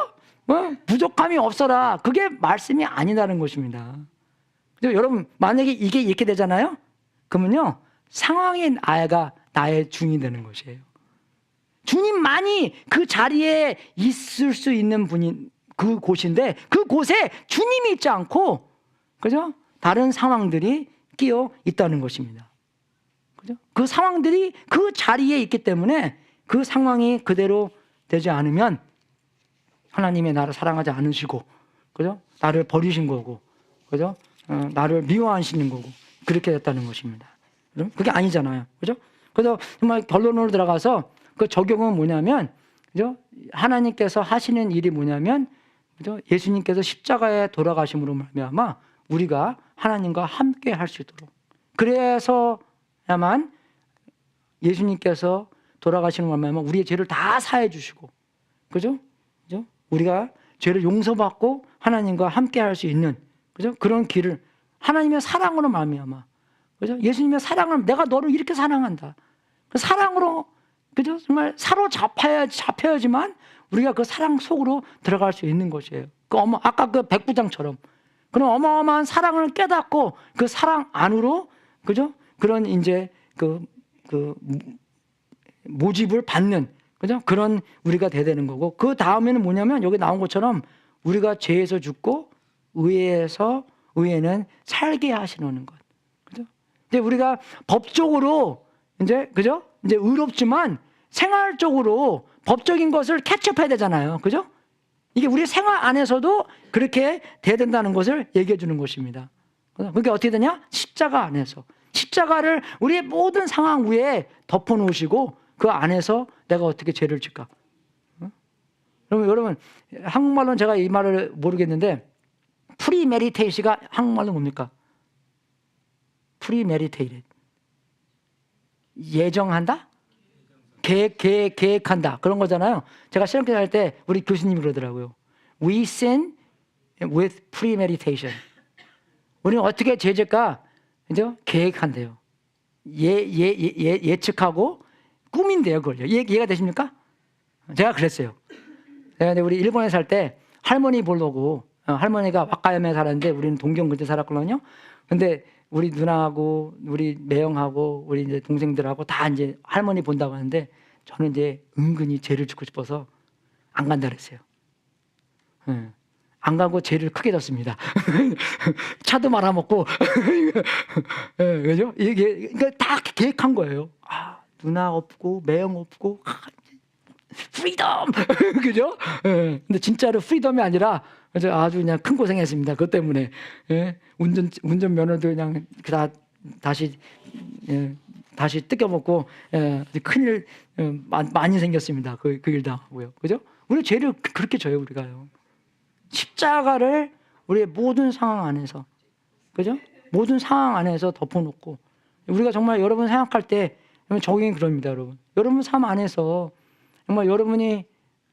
부족함이 없어라. 그게 말씀이 아니라는 것입니다. 그죠? 여러분 만약에 이게 이렇게 되잖아요? 그러면요 상황의 아이가 나의 중이 되는 것이에요. 주님만이 그 자리에 있을 수 있는 분이 그 곳인데 그 곳에 주님이 있지 않고 그죠? 다른 상황들이 끼어 있다는 것입니다. 그죠? 그 상황들이 그 자리에 있기 때문에 그 상황이 그대로 되지 않으면 하나님의 나를 사랑하지 않으시고 그죠? 나를 버리신 거고 그죠? 나를 미워하시는 거고 그렇게 됐다는 것입니다. 그게 아니잖아요. 그죠? 그래서 정말 결론으로 들어가서 그 적용은 뭐냐면, 그죠? 하나님께서 하시는 일이 뭐냐면, 그죠? 예수님께서 십자가에 돌아가심으로 말미암아 우리가 하나님과 함께 할 수 있도록. 그래서야만 예수님께서 돌아가시는 말미암아 우리의 죄를 다 사해 주시고, 그죠? 그죠? 우리가 죄를 용서받고 하나님과 함께 할 수 있는, 그죠? 그런 길을 하나님의 사랑으로 말미암아, 그죠? 예수님의 사랑을 내가 너를 이렇게 사랑한다. 그 사랑으로 그죠? 정말 잡혀야지만 우리가 그 사랑 속으로 들어갈 수 있는 것이에요. 아까 그 백부장처럼 그런 어마어마한 사랑을 깨닫고 그 사랑 안으로 그죠? 그런 이제 그 모집을 받는 그죠? 그런 우리가 돼야 되는 거고 그 다음에는 뭐냐면 여기 나온 것처럼 우리가 죄에서 죽고 의에는 살게 하시는 것. 그죠? 근데 우리가 법적으로 이제 그죠? 이제 의롭지만 생활적으로 법적인 것을 캐치업해야 되잖아요. 그죠? 이게 우리 생활 안에서도 그렇게 돼야 된다는 것을 얘기해 주는 것입니다. 그게 어떻게 되냐? 십자가 안에서. 십자가를 우리의 모든 상황 위에 덮어 놓으시고 그 안에서 내가 어떻게 죄를 질까? 여러분 한국말로는 제가 이 말을 모르겠는데 프리메디테이시가 한국말로 뭡니까? 프리메디테이트. 예정한다? 계획한다. 그런 거잖아요. 제가 실험교 할 때 우리 교수님이 그러더라고요. We sin with premeditation. 우리는 어떻게 죄질까? 그죠? 계획한대요. 예측하고 꾸민대요, 그걸. 이해가 되십니까? 제가 그랬어요. 내가 우리 일본에 살 때 할머니 보려고 할머니가 와카야메에 살았는데 우리는 동경 근처에 살았거든요. 근데 우리 누나하고 우리 매형하고 우리 이제 동생들하고 다 이제 할머니 본다고 하는데 저는 이제 은근히 죄를 짓고 싶어서 안 간다 그랬어요. 안 가고 죄를 크게 졌습니다. 차도 말아먹고, 예, 그죠? 이게 그러니까 다 계획한 거예요. 아, 누나 없고 매형 없고, 프리덤, 그죠? 예, 근데 진짜로 프리덤이 아니라 아주 그냥 큰 고생했습니다. 그것 때문에 예, 운전 면허도 그냥 다시 다시 뜯겨먹고 큰일 많이 생겼습니다. 그 일 당하고요, 그죠? 우리 죄를 그렇게 져요, 우리가요. 십자가를 우리의 모든 상황 안에서, 그죠? 모든 상황 안에서 덮어놓고 우리가 정말 여러분 생각할 때 적용이 그럽니다, 여러분. 여러분 삶 안에서 정말 여러분이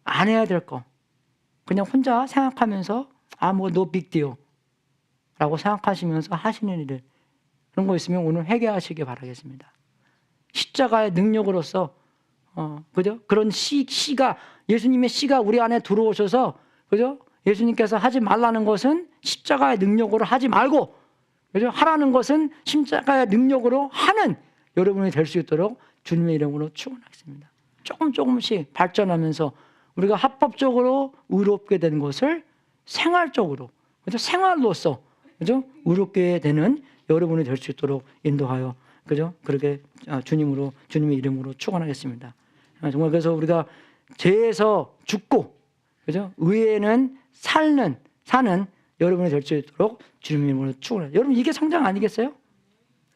안 해야 될 거 그냥 혼자 생각하면서 뭐 no big deal 라고 생각하시면서 하시는 일을 그런 거 있으면 오늘 회개하시길 바라겠습니다. 십자가의 능력으로서 그죠? 그런 씨가 예수님의 씨가 우리 안에 들어오셔서 그죠? 예수님께서 하지 말라는 것은 십자가의 능력으로 하지 말고 그죠? 하라는 것은 십자가의 능력으로 하는 여러분이 될 수 있도록 주님의 이름으로 축원하겠습니다. 조금씩 발전하면서 우리가 합법적으로 의롭게 되는 것을 생활적으로 그죠? 생활로서 그죠? 의롭게 되는 여러분이 될 수 있도록 인도하여 그죠? 그렇게 주님의 이름으로 축원하겠습니다. 정말 그래서 우리가 죄에서 죽고 그죠? 의에는 사는 여러분이 될 수 있도록 주님의 이름으로 축원해요. 여러분 이게 성장 아니겠어요?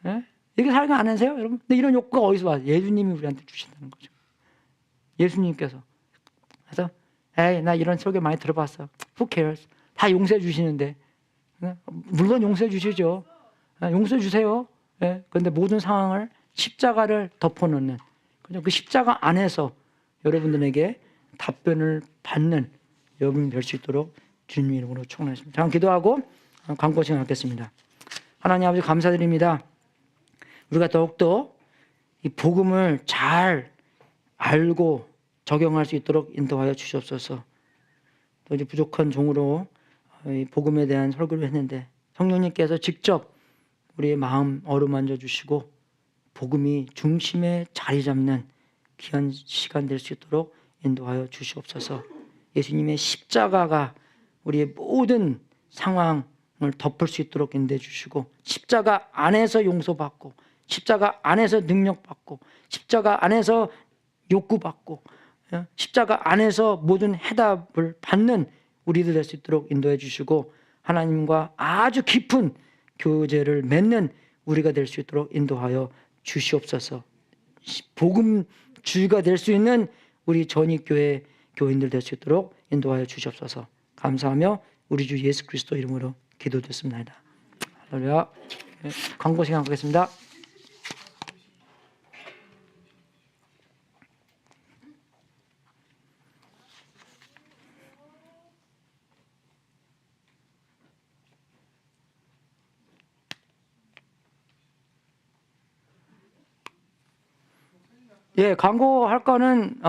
예? 이게 살가 안 하세요, 여러분? 근데 이런 욕구가 어디서 와요? 예수님이 우리한테 주신다는 거죠. 예수님께서 그래서 나 이런 설교 많이 들어봤어. Who cares? 다 용서해 주시는데 물론 용서해 주시죠. 용서해 주세요. 그런데 모든 상황을 십자가를 덮어놓는 그 십자가 안에서 여러분들에게 답변을 받는 여러분이 될 수 있도록 주님 이름으로 축원하겠습니다. 잠깐 기도하고 광고 시작하겠습니다. 하나님 아버지 감사드립니다. 우리가 더욱더 이 복음을 잘 알고 적용할 수 있도록 인도하여 주시옵소서. 또 이제 부족한 종으로 이 복음에 대한 설교를 했는데 성령님께서 직접 우리의 마음 어루만져 주시고 복음이 중심에 자리 잡는 귀한 시간 될 수 있도록 인도하여 주시옵소서. 예수님의 십자가가 우리의 모든 상황을 덮을 수 있도록 인도해 주시고 십자가 안에서 용서받고 십자가 안에서 능력받고 십자가 안에서 욕구받고 십자가 안에서 모든 해답을 받는 우리들 될 수 있도록 인도해 주시고 하나님과 아주 깊은 교제를 맺는 우리가 될 수 있도록 인도하여 주시옵소서. 복음주의가 될 수 있는 우리 전익교회 교인들 될 수 있도록 인도하여 주시옵소서. 감사하며 우리 주 예수 그리스도 이름으로 기도드렸습니다. 할렐루야. 광고 시간 갖겠습니다. 광고할 거는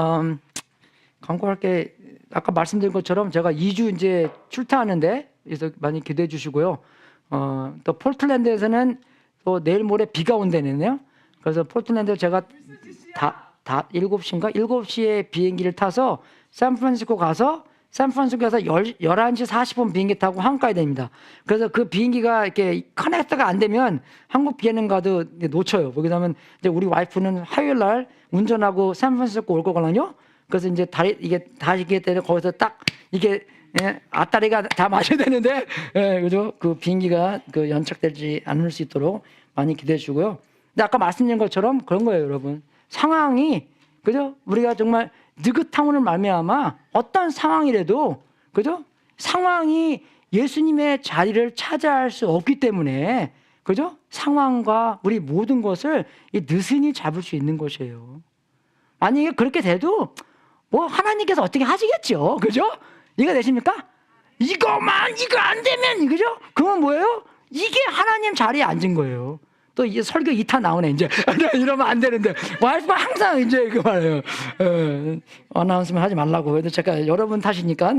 광고할 게 아까 말씀드린 것처럼 제가 2주 이제 출타하는데 그래서 많이 기대해 주시고요. 또 포틀랜드에서는 또 내일 모레 비가 온다네요. 그래서 포틀랜드 제가 다 7시인가? 7시에 비행기를 타서 샌프란시스코 가서 샌프란시스코에서 11시 40분 비행기 타고 한국 가야 됩니다. 그래서 그 비행기가 이렇게 커넥터가 안 되면 한국 비행가도 놓쳐요. 왜냐하면 이제 우리 와이프는 화요일 날 운전하고 샌프란시스코 올 거거든요. 그래서 이제 이게 다시게 때는 거기서 딱 이게 앞다리가 다 마셔야 되는데 그죠? 그 비행기가 연착되지 않을 수 있도록 많이 기대해 주고요. 근데 아까 말씀드린 것처럼 그런 거예요, 여러분. 상황이 그죠? 우리가 정말 느긋함으로 말미암아 어떤 상황이라도 그죠? 상황이 예수님의 자리를 차지할 수 없기 때문에 그죠? 상황과 우리 모든 것을 느슨히 잡을 수 있는 것이에요. 만약에 그렇게 돼도 뭐 하나님께서 어떻게 하시겠죠, 그죠? 이해가 되십니까? 이거 안 되면 그죠? 그건 뭐예요? 이게 하나님 자리에 앉은 거예요. 또 이제 설교 2타 나오네 이제 이러면 안 되는데 와이프가 항상 이제 그 말이에요. 어나운스먼트 하지 말라고. 그래도 제가 여러분 탓이니까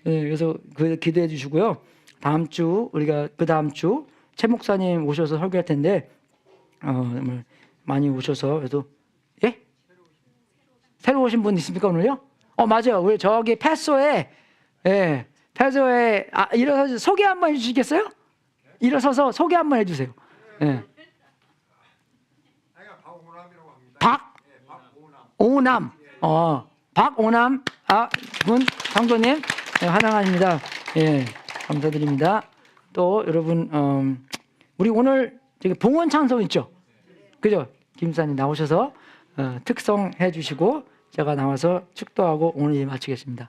그래서 기대해 주시고요. 다음 주 우리가 그 다음 주 최 목사님 오셔서 설교할 텐데 많이 오셔서 그래도 새로 오신 분 있습니까 오늘요? 맞아요. 우리 저기 패소에 패저의 일어서서 소개 한번 해주시겠어요? 일어서서 소개 한번 해주세요. 예. 박오남. 박오남 군 성도님, 네, 환영합니다. 예, 감사드립니다. 또 여러분, 우리 오늘 저기 봉헌 찬송 있죠? 그죠? 김사님 나오셔서 특성해 주시고 제가 나와서 축도하고 오늘 일 마치겠습니다.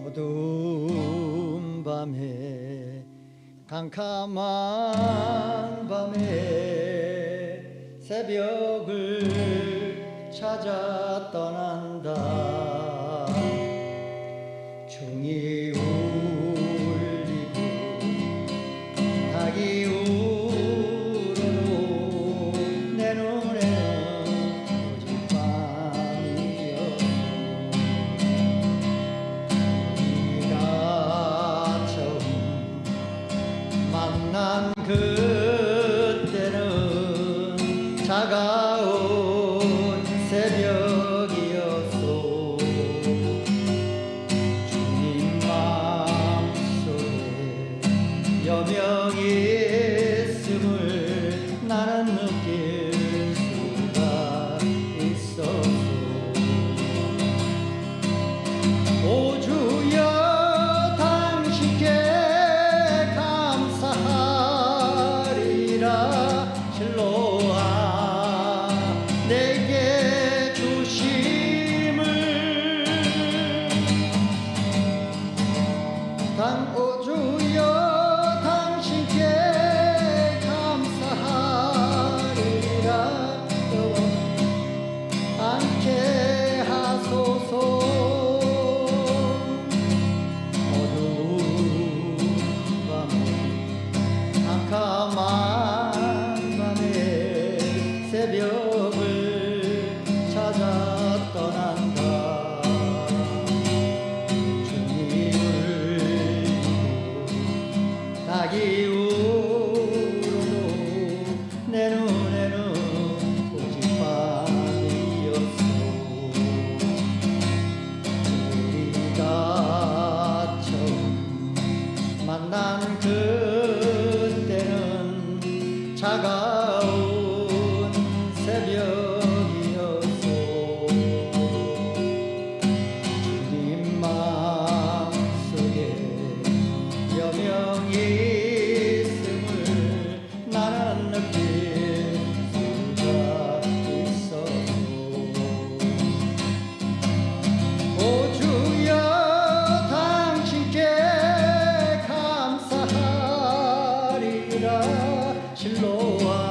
어두운 밤에 캄캄한 밤에 새벽을 찾아 떠난다. 중이 울리고 닭이 울어도 내 눈에는 오직 밤이었어. 우리가 처음 만난 그때는 차가운 새벽이었어. 주님 마음속에 여명이 있음을 나는 느낄 수가 있었어. 오 주여 당신께 감사하리라. 실로와 내게 주심을 오 주여 당신께 감사하리라. 않게 하소서. 어두운 밤에 캄캄한 밤에 새벽을 찾아 떠난다. 중이 울리고 닭이 울어도 내 눈에는 오직 밤이었어. 우리가 처음 만난 그때는 차가운 새벽이었어. 주님 마음속에 여명이 있음을 나는 느낄 수가 있었어. 오 주여 당신께 감사하리라. 실로와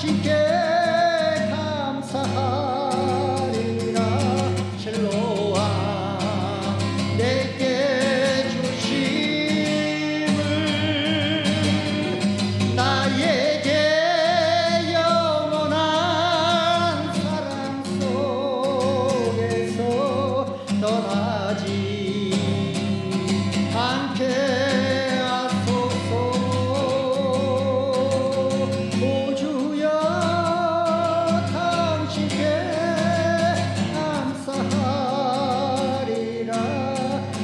당신께 감사하리라. 실로와 내게 주심을 나에게 영원한 사랑 속에서 떠나지 않게 하소서. 오 주여 당신께 감사하리라.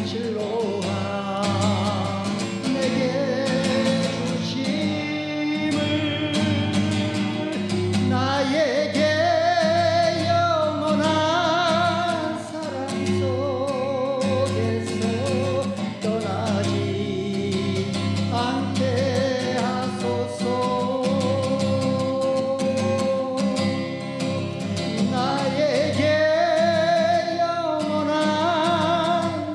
실로와 내게 주심을 나에게 영원한 사랑 속에서 떠나지 않게 하소서. 나에게 영원한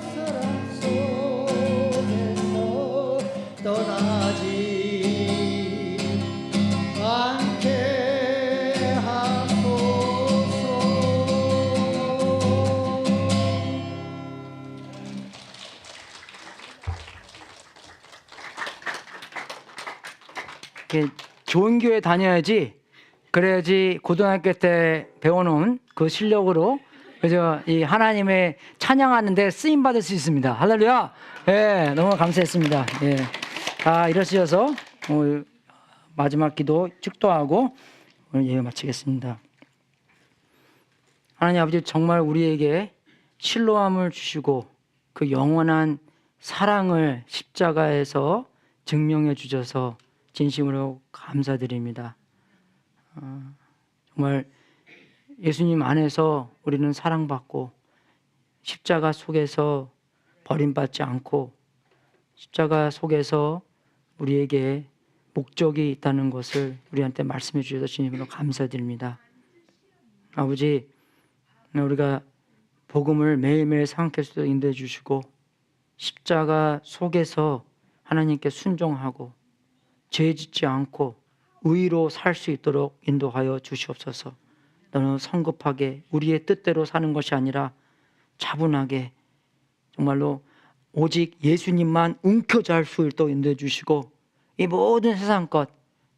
사랑 속에서 떠나지 않게 하소서. 이렇게 좋은 교회 다녀야지, 그래야지 고등학교 때 배워놓은 그 실력으로 그죠? 이 하나님의 찬양하는데 쓰임 받을 수 있습니다. 할렐루야. 예, 너무 감사했습니다. 예, 다 이러셔서 오늘 마지막 기도 축도하고 오늘 예배 마치겠습니다. 하나님 아버지, 정말 우리에게 실로함을 주시고 그 영원한 사랑을 십자가에서 증명해 주셔서 진심으로 감사드립니다. 정말 예수님 안에서 우리는 사랑받고 십자가 속에서 버림받지 않고 십자가 속에서 우리에게 목적이 있다는 것을 우리한테 말씀해 주셔서 진심으로 감사드립니다. 아버지, 우리가 복음을 매일매일 생각할 수 있도록 인도해 주시고 십자가 속에서 하나님께 순종하고 죄 짓지 않고 의로 살 수 있도록 인도하여 주시옵소서. 너는 성급하게 우리의 뜻대로 사는 것이 아니라 차분하게 정말로 오직 예수님만 움켜잡을 수 있도록 인도해 주시고 이 모든 세상 것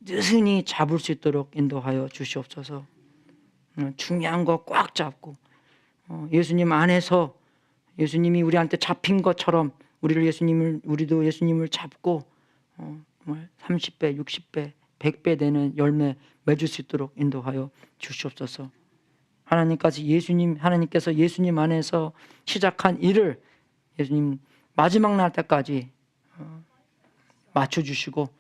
느슨히 잡을 수 있도록 인도하여 주시옵소서. 중요한 거 꽉 잡고 예수님 안에서 예수님이 우리한테 잡힌 것처럼 우리도 예수님을 잡고 정말 30배, 60배, 100배 되는 열매 맺을 수 있도록 인도하여 주시옵소서. 하나님께서 예수님 안에서 시작한 일을 예수님 마지막 날 때까지 맞춰주시고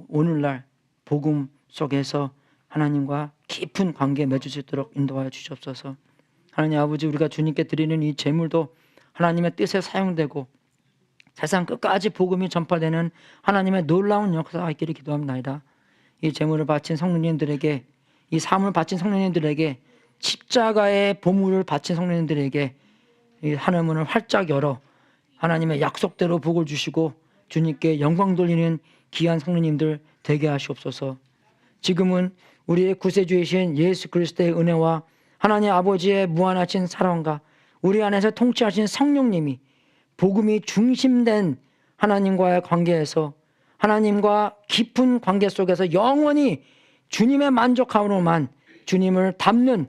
오늘날 복음 속에서 하나님과 깊은 관계 맺을 수 있도록 인도하여 주시옵소서. 하나님 아버지, 우리가 주님께 드리는 이 제물도 하나님의 뜻에 사용되고 세상 끝까지 복음이 전파되는 하나님의 놀라운 역사가 있기를 기도합니다. 이 제물을 바친 성도님들에게, 이 삶을 바친 성도님들에게, 십자가의 보물을 바친 성도님들에게 이 하늘문을 활짝 열어 하나님의 약속대로 복을 주시고 주님께 영광 돌리는 귀한 성도님들 되게 하시옵소서. 지금은 우리의 구세주이신 예수 그리스도의 은혜와 하나님 아버지의 무한하신 사랑과 우리 안에서 통치하신 성령님이 복음이 중심된 하나님과의 관계에서 하나님과 깊은 관계 속에서 영원히 주님의 만족함으로만 주님을 닮는,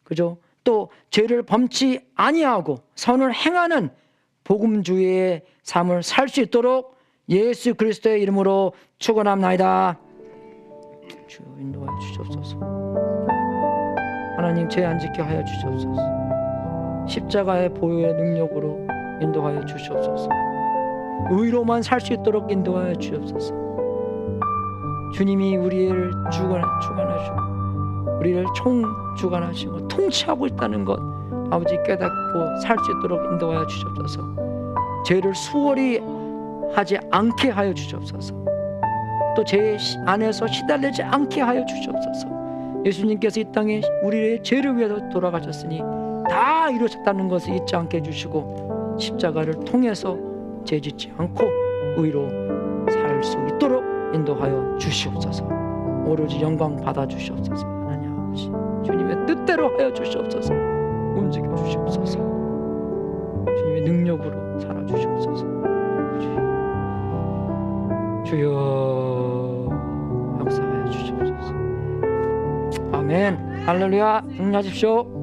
그죠? 또 죄를 범치 아니하고 선을 행하는 복음주의의 삶을 살 수 있도록 예수 그리스도의 이름으로 축원합나이다. 주 인도하여 주시옵소서. 하나님, 죄 안 지켜 하여 주시옵소서. 십자가의 보혈의 능력으로 인도하여 주시옵소서. 의로만 살 수 있도록 인도하여 주옵소서. 주님이 우리를 주관하시고 우리를 총주관하시고 통치하고 있다는 것 아버지 깨닫고 살 수 있도록 인도하여 주시옵소서. 죄를 수월히 하지 않게 하여 주시옵소서. 또 죄 안에서 시달리지 않게 하여 주시옵소서. 예수님께서 이 땅에 우리의 죄를 위해서 돌아가셨으니 다 이루셨다는 것을 잊지 않게 해주시고 십자가를 통해서 죄짓지 않고 의로 살 수 있도록 인도하여 주시옵소서. 오로지 영광 받아 주시옵소서. 하나님 아버지, 주님의 뜻대로 하여 주시옵소서. 움직여 주시옵소서. 주님의 능력으로 살아 주시옵소서. 주여 역사하여 주시옵소서. 아멘. 할렐루야. 응하십시오.